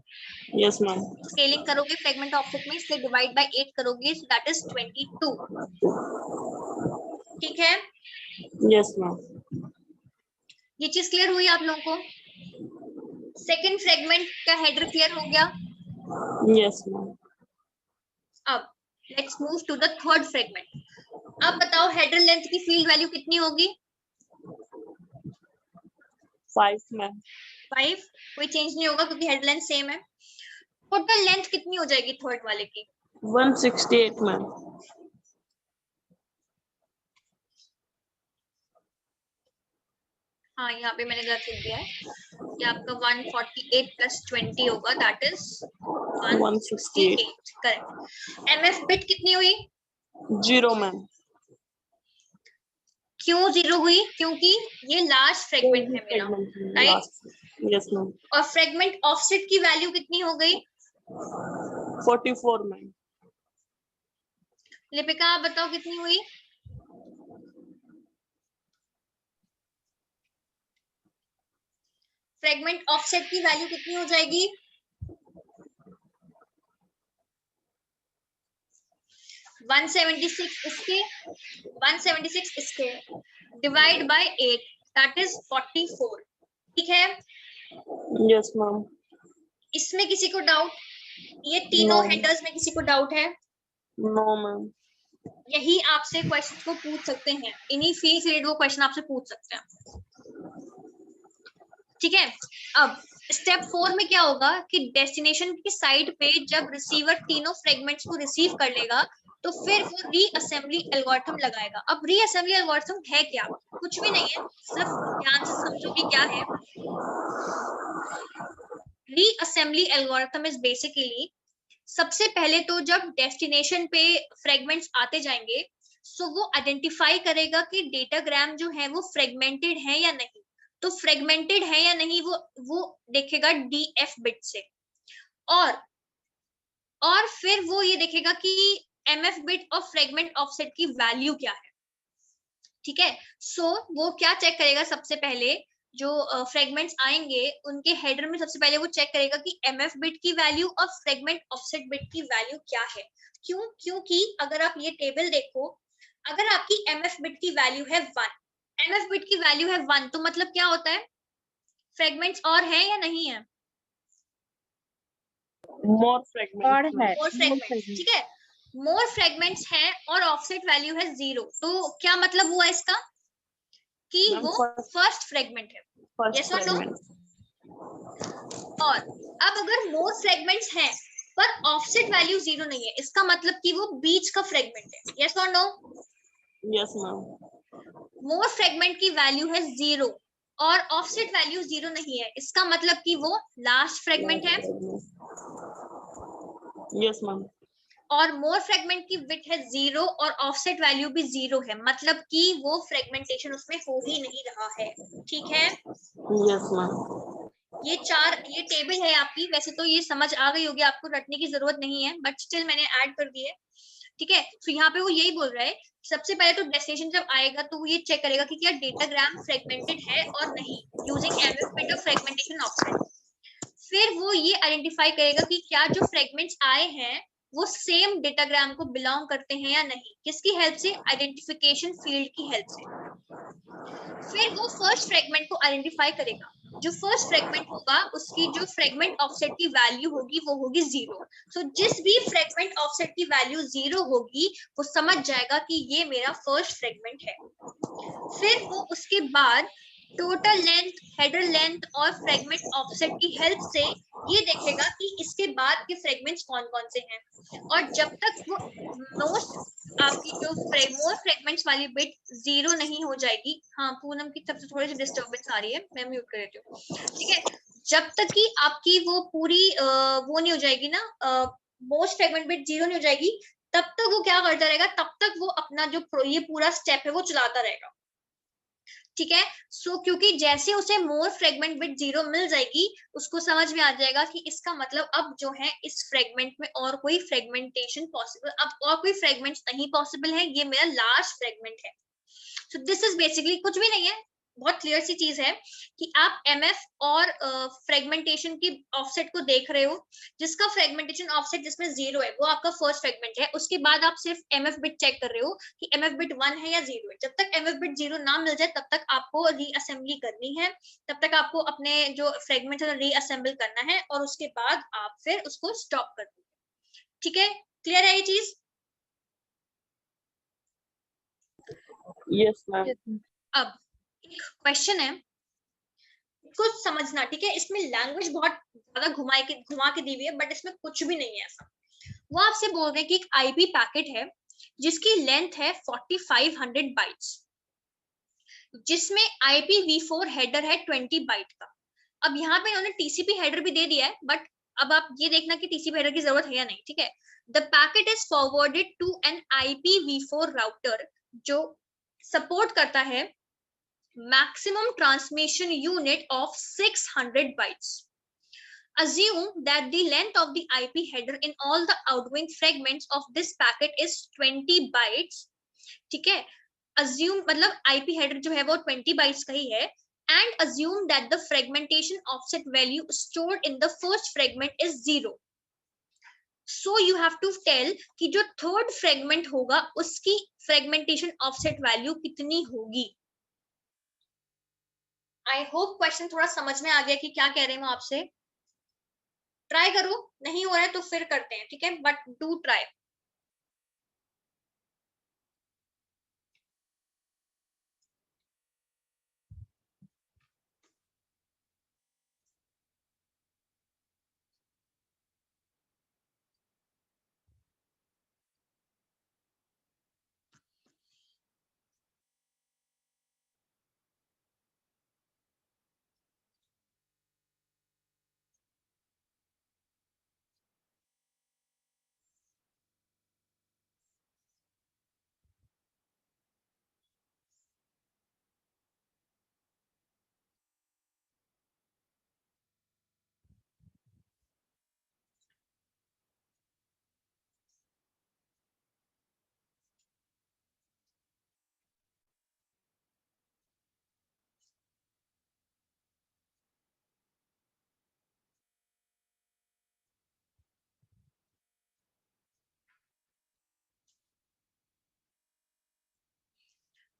Yes, ma'am. Scaling करोगे फ्रेगमेंट ऑफसेट में, इससे डिवाइड बाय 8 करोगे, सो दैट इज 22। ठीक है, Yes, ma'am. ये चीज क्लियर हुई आप लोगों को? सेकंड फ्रेगमेंट का हेडर क्लियर हो गया? Yes, ma'am. अब let's move to the third fragment. अब बताओ हेडर लेंथ की फील्ड वैल्यू कितनी होगी? 5, ma'am. 5, कोई चेंज नहीं होगा क्योंकि हेडर लेंथ सेम है। टोटल लेंथ कितनी हो जाएगी थर्ड वाले की? 168, ma'am. हाँ, यहाँ पे मैंने गलत लिख दिया है। ये आपका 148 प्लस 20 होगा, that is 168। Correct. MF bit कितनी हुई? 0, ma'am. क्यों 0 हुई? क्योंकि ये लास्ट फ्रेगमेंट है मेरा, राइट? Yes, ma'am. और फ्रेगमेंट ऑफसेट की वैल्यू कितनी हो गई? 44, ma'am. लिपिका, आप बताओ कितनी हुई? फ्रेगमेंट ऑफसेट की वैल्यू कितनी हो जाएगी? 176 इसके, 176 इसके, डिवाइड बाय 8, दैट इज 44। ठीक है? Yes, ma'am. इसमें किसी को डाउट? ये तीनों No. हेडर्स में किसी को डाउट है? No, ma'am. यही आपसे क्वेश्चन को पूछ सकते हैं, इन्हीं फील्ड से रिलेटेड वो क्वेश्चन आपसे पूछ सकते हैं। ठीक है, अब स्टेप 4 में क्या होगा कि डेस्टिनेशन की साइड पे जब रिसीवर तीनों फ्रेगमेंट्स को रिसीव कर लेगा तो फिर वो रीअसेंबली एल्गोरिथम लगाएगा। अब रीअसेंबली एल्गोरिथम है क्या? कुछ भी नहीं है, सिर्फ ध्यान से समझो कि क्या है। रीअसेंबली एल्गोरिथम इज बेसिकली, सबसे पहले तो जब डेस्टिनेशन पे फ्रेगमेंट्स आते जाएंगे सो वो आइडेंटिफाई करेगा कि डेटाग्राम जो है वो फ्रेगमेंटेड है या नहीं। तो फ्रेगमेंटेड है या नहीं वो देखेगा डीएफ बिट से, और फिर वो ये देखेगा कि एमएफ बिट और फ्रेगमेंट ऑफसेट की वैल्यू क्या है। ठीक है, सो वो क्या चेक करेगा? सबसे पहले जो फ्रेगमेंट्स आएंगे उनके हेडर में सबसे पहले वो चेक करेगा कि एमएफ बिट की वैल्यू और फ्रेगमेंट ऑफसेट बिट की वैल्यू क्या है। क्यों? क्योंकि अगर आप ये टेबल देखो, अगर आपकी एमएफ बिट की वैल्यू है 1, एमएफ बिट की वैल्यू है 1, तो मतलब क्या होता है? फ्रेगमेंट्स और है या नहीं है? More fragments. और है मोर फ्रेगमेंट्स। ठीक है, मोर फ्रेगमेंट्स है और ऑफसेट वैल्यू है 0, तो क्या मतलब हुआ इसका कि Ma'am, वो फर्स्ट फ्रेगमेंट है। First Yes or no? fragment. और अब अगर मोर फ्रेगमेंट्स हैं पर ऑफसेट वैल्यू 0 नहीं है, इसका मतलब कि वो बीच का फ्रेगमेंट है। यस और नो? Yes, ma'am. मोर फ्रेगमेंट की वैल्यू है 0 और ऑफसेट वैल्यू 0 नहीं है, इसका मतलब कि वो लास्ट फ्रेगमेंट है। Yes, ma'am. और मोर फ्रेगमेंट की विड्थ है 0 और ऑफसेट वैल्यू भी 0 है, मतलब कि वो फ्रेगमेंटेशन उसमें हो ही नहीं रहा है। ठीक है, Yes, ma'am. ये टेबल है आपकी, वैसे तो ये समझ आ गई होगी, आपको रटने की जरूरत नहीं है, बट स्टिल मैंने ऐड कर दी है। ठीक है, तो यहाँ पे वो यही बोल रहा है, सबसे पहले तो डेस्टिनेशन जब आएगा तो वो ये चेक करेगा कि क्या डेटाग्राम फ्रेगमेंटेड है और नहीं, using MF bit of fragmentation offset. फिर वो ये आइडेंटिफाई करेगा कि क्या जो फ्रेगमेंट्स आए हैं वो सेम डेटाग्राम को बिलोंग करते हैं या नहीं, किसकी हेल्प से, आइडेंटिफिकेशन फील्ड की हेल्प से। फिर वो फर्स्ट फ्रेगमेंट को आइडेंटिफाई करेगा, जो फर्स्ट फ्रेगमेंट होगा उसकी जो फ्रेगमेंट ऑफसेट की वैल्यू होगी वो होगी 0। सो जिस भी फ्रेगमेंट ऑफसेट की वैल्यू 0 होगी वो समझ जाएगा कि ये मेरा फर्स्ट फ्रेगमेंट है। फिर वो उसके बाद टोटल लेंथ, हेडर लेंथ और फ्रेगमेंट ऑफसेट की हेल्प से ये देखेगा कि इसके बाद के फ्रेगमेंट्स कौन कौन से हैं, और जब तक वो मोस्ट आपकी जो मोर फ्रेगमेंट्स वाली बिट 0 नहीं हो जाएगी, हाँ पूनम की तरफ से थोड़ी सी डिस्टर्बेंस आ रही है, मैं म्यूट कर देती हूँ। ठीक है, जब तक कि आपकी वो पूरी वो नहीं हो जाएगी ना, मोस्ट फ्रेगमेंट बिट 0 नहीं हो जाएगी, तब तक वो क्या करता रहेगा, तब तक वो अपना जो ये पूरा स्टेप है वो चलाता रहेगा। ठीक है, सो क्योंकि जैसे उसे मोर फ्रेगमेंट बिट 0 मिल जाएगी, उसको समझ में आ जाएगा कि इसका मतलब अब जो है इस फ्रेगमेंट में और कोई फ्रेगमेंटेशन पॉसिबल, अब और कोई फ्रेगमेंट्स नहीं पॉसिबल है, ये मेरा लास्ट फ्रेगमेंट है। सो दिस इज बेसिकली कुछ भी नहीं है, बहुत क्लियर सी चीज है कि आप एमएफ और फ्रेगमेंटेशन की ऑफसेट को देख रहे हो, जिसका फ्रेगमेंटेशन ऑफसेट जिसमें 0 है वो आपका फर्स्ट फ्रेगमेंट है। उसके बाद आप सिर्फ एमएफ बिट चेक कर रहे हो कि एमएफ बिट 1 है या 0 है। जब तक एमएफ बिट 0 ना मिल जाए तब तक आपको रीअसेंबली करनी है, तब तक आपको अपने जो फ्रेगमेंट है रीअसेंबल करना है, और उसके बाद आप फिर उसको स्टॉप कर दो। ठीक है, क्लियर है ये चीज? Yes, ma'am. अब एक क्वेश्चन है, कुछ समझना, ठीक है, इसमें लैंग्वेज बहुत ज्यादा घुमा के दी हुई है, बट इसमें कुछ भी नहीं है ऐसा। वो आपसे बोल रहे हैं कि एक आईपी पैकेट है जिसकी लेंथ है 4500 बाइट्स, जिसमें IPv4 हेडर है 20 बाइट का। अब यहाँ पे उन्होंने टीसीपी हेडर भी दे दिया है, बट अब आप ये देखना कि टीसीपी हेडर की जरूरत है या नहीं। ठीक है, the packet is forwarded to an IPv4 router जो सपोर्ट करता है maximum transmission unit of 600 bytes. Assume that the length of the IP header in all the outgoing fragments of this packet is 20 bytes. ठीक है, assume मतलब IP header जो है वो 20 bytes का ही है, and assume that the fragmentation offset value stored in the first fragment is 0. So you have to tell कि जो third fragment होगा उसकी fragmentation offset value कितनी होगी। आई होप क्वेश्चन थोड़ा समझ में आ गया कि क्या कह रहे हैं वो आपसे। ट्राई करो, नहीं हो रहा है तो फिर करते हैं, ठीक है, बट डू ट्राई।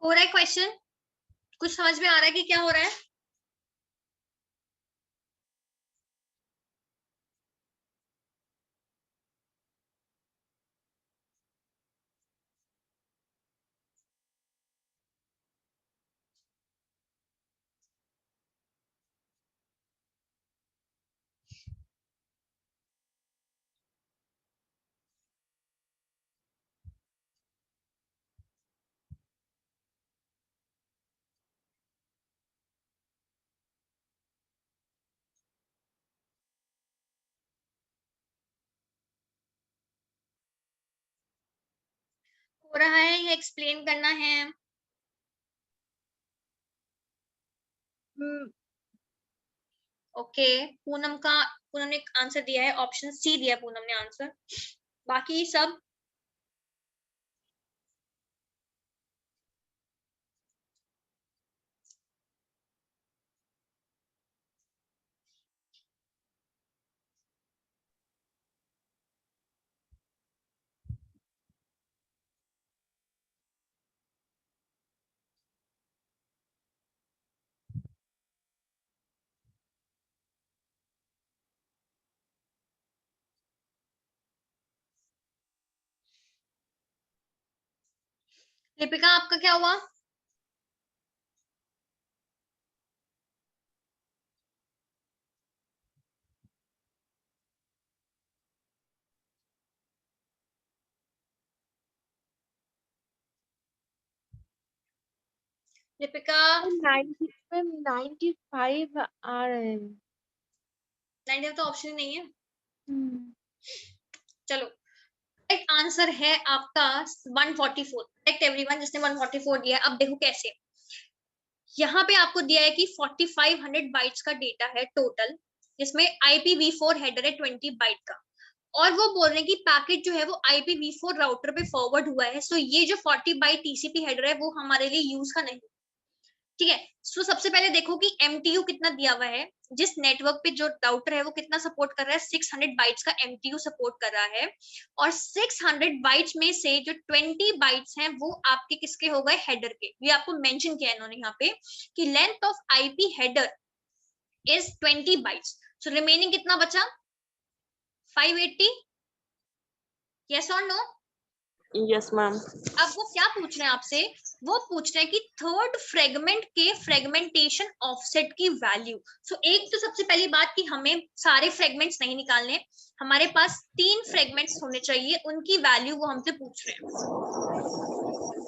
हो रहा है क्वेश्चन, कुछ समझ में आ रहा है कि क्या हो रहा है? हो रहा है या एक्सप्लेन करना है? ओके, पूनम ने आंसर दिया है, ऑप्शन सी दिया है पूनम ने आंसर। बाकी सब लिपिका आपका क्या हुआ? लिपिका 95 आ रहे हैं। 90 तो ऑप्शन नहीं है। चलो, करेक्ट आंसर है आपका 144। करेक्ट एवरीवन जिसने 144 दिया है। अब देखो कैसे, यहाँ पे आपको दिया है कि 4500 बाइट्स का डेटा है टोटल, जिसमें IPv4 हेडर है 20 बाइट का, और वो बोल रहे हैं कि पैकेट जो है वो IPv4 राउटर पे फॉरवर्ड हुआ है। सो ये जो 40 बाइट TCP हेडर है वो हमारे लिए यूज का नहीं। ठीक है, सो सबसे पहले देखो कि MTU कितना दिया हुआ है, जिस नेटवर्क पे जो राउटर है वो कितना सपोर्ट कर रहा है, 600 बाइट्स का MTU सपोर्ट कर रहा है, और 600 बाइट्स में से जो 20 बाइट्स हैं वो आपके किसके हो गए, हेडर के। ये आपको मेंशन किया है इन्होंने यहाँ पे कि length of IP header is 20 bytes. So remaining कितना बचा, 580? यस और नो? Yes ma'am. अब वो क्या पूछ रहे हैं आपसे, वो पूछ रहे हैं कि थर्ड फ्रेगमेंट के फ्रेगमेंटेशन ऑफसेट की वैल्यू। सो एक तो सबसे पहली बात कि हमें सारे फ्रेगमेंट्स नहीं निकालने, हमारे पास 3 फ्रेगमेंट्स होने चाहिए, उनकी वैल्यू वो हमसे पूछ रहे हैं।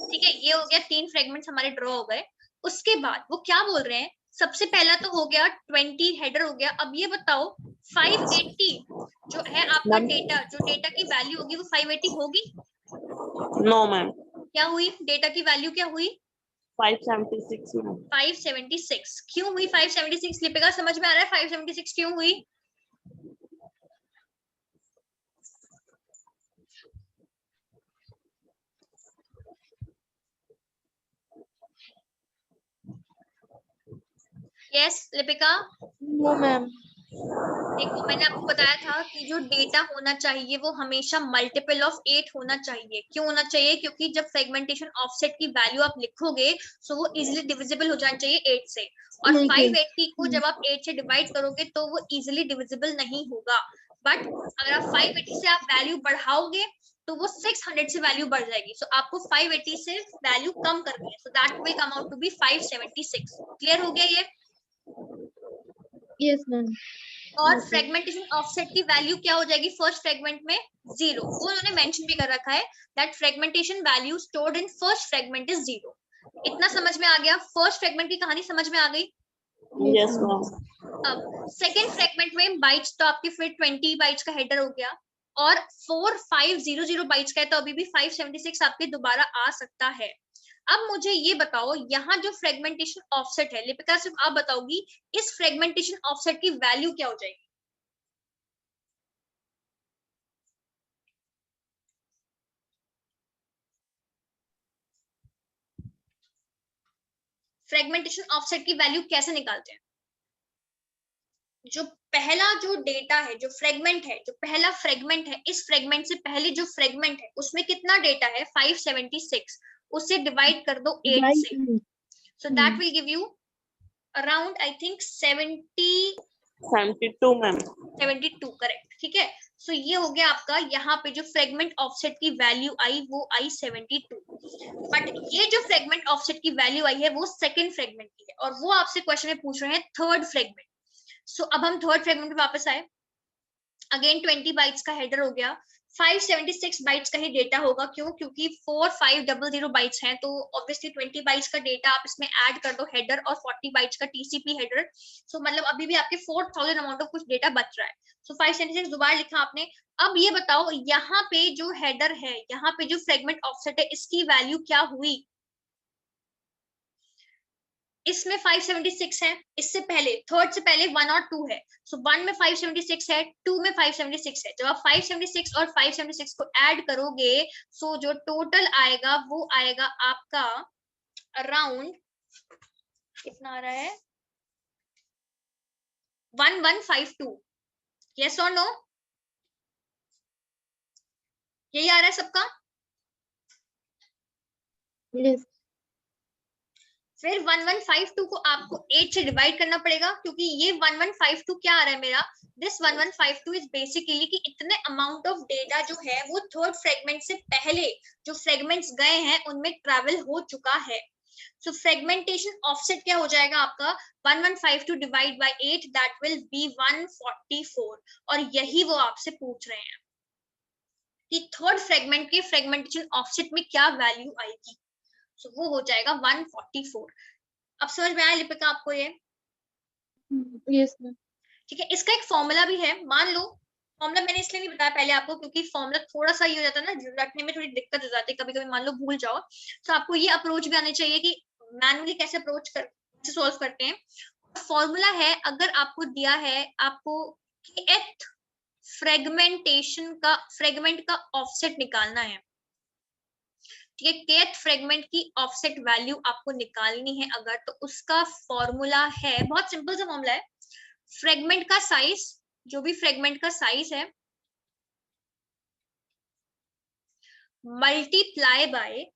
ठीक है, ये हो गया 3 फ्रेगमेंट्स हमारे ड्रॉ हो गए। उसके बाद वो क्या बोल रहे हैं, सबसे पहला तो हो गया 20 हेडर हो गया। अब ये बताओ 580 जो है आपका डेटा, जो डेटा की वैल्यू होगी वो 580 होगी? No ma'am. क्या हुई, डेटा की वैल्यू क्या हुई? 576 मैम। 576 क्यों हुई? 576 लिपिका समझ में आ रहा है 576 क्यों हुई? यस लिपिका? No ma'am. देखो मैंने आपको बताया था कि जो डेटा होना चाहिए वो हमेशा मल्टीपल ऑफ 8 होना चाहिए। क्यों होना चाहिए? क्योंकि जब फ्रेगमेंटेशन ऑफसेट की वैल्यू आप लिखोगे सो वो इजीली डिविजिबल हो जाना चाहिए 8 से, और 580 को जब आप 8 से डिवाइड करोगे तो वो इजीली डिविजिबल नहीं होगा। बट अगर आप 580 से आप वैल्यू बढ़ाओगे तो वो 600 से वैल्यू बढ़ जाएगी। सो आपको 580 से वैल्यू कम करनी है, so that will come out to be 576। Clear हो गया ये? Yes ma'am. और फ्रेगमेंटेशन ऑफसेट की वैल्यू क्या हो जाएगी फर्स्ट फ्रेगमेंट में? 0। वो उन्होंने मेंशन भी कर रखा है that fragmentation value stored in first fragment is 0। इतना समझ में आ गया? फर्स्ट फ्रेगमेंट की कहानी समझ में आ गई? Yes ma'am. अब सेकेंड फ्रेगमेंट में बाइट्स तो आपके फिर 20 बाइट्स का हेडर हो गया, और 4500 बाइट्स का है, तो अभी भी 576 आपके दोबारा आ सकता है। अब मुझे ये बताओ, यहाँ जो फ्रेगमेंटेशन ऑफसेट है, लिपिका सिर्फ आप बताओगी इस फ्रेगमेंटेशन ऑफसेट की वैल्यू क्या हो जाएगी? फ्रेगमेंटेशन ऑफसेट की वैल्यू कैसे निकालते हैं? जो पहला जो डेटा है, जो फ्रेगमेंट है, जो पहला फ्रेगमेंट है, इस फ्रेगमेंट से पहले जो फ्रेगमेंट है उसमें कितना डेटा है? 576। उससे डिवाइड कर दो 8 से, सो that will give you around I think 72 ma'am. 72 correct. ठीक है, सो ये हो गया आपका, यहाँ पे जो फ्रेगमेंट ऑफसेट की वैल्यू आई वो आई 72। बट ये जो फ्रेगमेंट ऑफसेट की वैल्यू आई है वो सेकंड फ्रेगमेंट की है, और वो आपसे क्वेश्चन में पूछ रहे हैं थर्ड फ्रेगमेंट। सो अब हम थर्ड फ्रेगमेंट में वापस आए। अगेन 20 बाइट्स का हेडर हो गया, 576 बाइट्स का ही डेटा होगा। क्यों? क्योंकि 4500 बाइट्स हैं, तो ऑब्वियसली 20 बाइट्स का डेटा आप इसमें ऐड कर दो हेडर और 40 बाइट्स का टीसीपी हेडर। सो मतलब अभी भी आपके 4000 अमाउंट ऑफ कुछ डेटा बच रहा है। सो 576 दोबारा लिखा आपने। अब ये बताओ यहाँ पे जो हेडर है, यहाँ पे जो फ्रेगमेंट ऑफसेट है, इसकी वैल्यू क्या हुई? इसमें 576 है, इससे पहले थर्ड से पहले 1 और 2 है। सो 1 में 576 है, 2 में 576 है। जब आप 576 और 576 को ऐड करोगे, सो जो टोटल आएगा वो आएगा आपका अराउंड, कितना आ रहा है, 1152। यस और नो? यही आ रहा है सबका? Yes. फिर 1152 को आपको 8 से डिवाइड करना पड़ेगा, क्योंकि ये 1152 क्या आ रहा है मेरा, दिस 1152 इज बेसिकली कि इतने अमाउंट ऑफ डेटा जो है वो थर्ड फ्रेगमेंट से पहले जो फ्रेगमेंट्स गए हैं उनमें ट्रैवल हो चुका है। सो फ्रेगमेंटेशन ऑफसेट क्या हो जाएगा आपका, 1152 divide by 8, that will be 144। और यही वो आपसे पूछ रहे हैं कि थर्ड फ्रेगमेंट के फ्रेगमेंटेशन ऑफसेट में क्या वैल्यू आएगी। सो वो हो जाएगा 144। अब समझ में आया लिपिका आपको ये? Yes, ma'am. ठीक है, इसका एक फॉर्मूला भी है। मान लो फॉर्मूला मैंने इसलिए नहीं बताया पहले आपको, क्योंकि फॉर्मूला थोड़ा सा ये हो जाता है ना, रटने में थोड़ी दिक्कत हो जाती है, कभी कभी मान लो भूल जाओ। तो आपको ये अप्रोच भी आनी चाहिए कि मैनुअली कैसे अप्रोच कर सॉल्व करते हैं। फॉर्मूला है, अगर आपको दिया है आपको kth फ्रेगमेंट का ऑफसेट निकालना है, ठीक है, kth फ्रेगमेंट की ऑफसेट वैल्यू आपको निकालनी है अगर, तो उसका फॉर्मूला है, बहुत सिंपल सा फॉर्मूला है, फ्रेगमेंट का साइज, जो भी फ्रेगमेंट का साइज है, मल्टीप्लाई बाय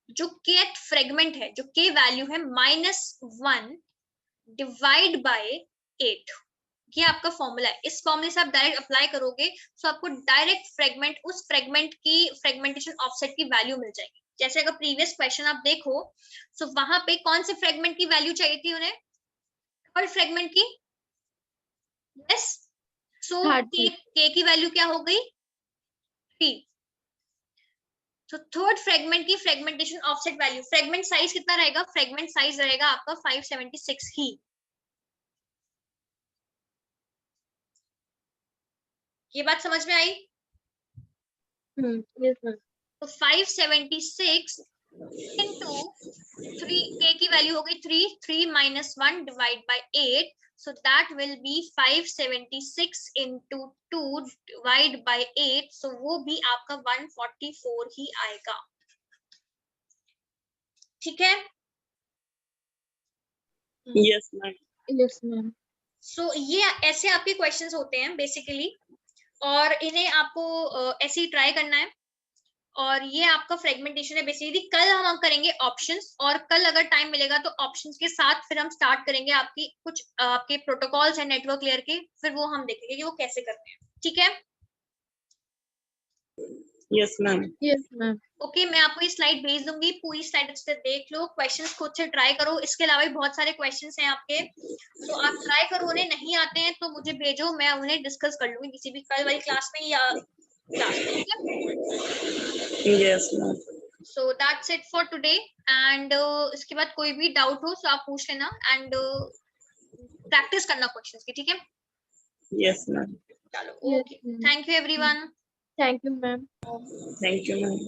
जो kth फ्रेगमेंट है, जो k वैल्यू है -1 डिवाइड बाय 8। ये आपका फॉर्मूला है। इस फॉर्मूले से आप डायरेक्ट अप्लाई करोगे तो आपको डायरेक्ट फ्रेगमेंट, उस फ्रेगमेंट की फ्रेगमेंटेशन ऑफसेट की वैल्यू मिल जाएगी। जैसे अगर प्रीवियस क्वेश्चन आप देखो, सो वहां पे कौन से फ्रेगमेंट की वैल्यू चाहिए थी उन्हें, थर्ड फ्रेगमेंट की। यस, सो k की वैल्यू क्या हो गई, 3। तो थर्ड फ्रेगमेंट की fragmentation offset value, fragment size कितना रहेगा, फ्रेगमेंट साइज रहेगा आपका 576 ही। ये बात समझ में आई? Yes, ma'am. तो 576 into 3, k की वैल्यू हो गई 3, 3 minus 1 divide by 8, so that will be 576 into 2 divide by 8, so वो भी आपका 144 ही आएगा। ठीक है? Yes, ma'am. Yes, ma'am. सो ये ऐसे आपके क्वेश्चंस होते हैं बेसिकली, और इन्हें आपको ऐसे ही ट्राई करना है। और ये आपका फ्रेगमेंटेशन है बेसिकली। कल हम करेंगे ऑप्शंस, और कल अगर टाइम मिलेगा तो ऑप्शंस के साथ फिर हम स्टार्ट करेंगे आपकी कुछ आपके प्रोटोकॉल्स है नेटवर्क लेयर के, फिर वो हम देखेंगे कि वो कैसे करते हैं। ठीक है? Yes, ma'am. Yes, ma'am. Okay, मैं आपको ये स्लाइड भेज दूंगी, पूरी स्लाइड अच्छे से देख लो, क्वेश्चंस खुद से ट्राई करो। इसके अलावा भी बहुत सारे क्वेश्चंस हैं आपके, तो आप ट्राई करो। उन्हें नहीं आते हैं तो मुझे भेजो, मैं उन्हें डिस्कस कर लूंगी किसी भी कल वाली क्लास में या क्लास में। ठीक है? Yes, ma'am. So that's it for today, and इसके बाद कोई भी डाउट हो तो आप पूछ लेना, एंड प्रैक्टिस करना क्वेश्चंस की। ठीक है? Yes, ma'am. चलो, Yes, okay, ma'am. Thank you everyone. Thank you, ma'am. Thank you, ma'am.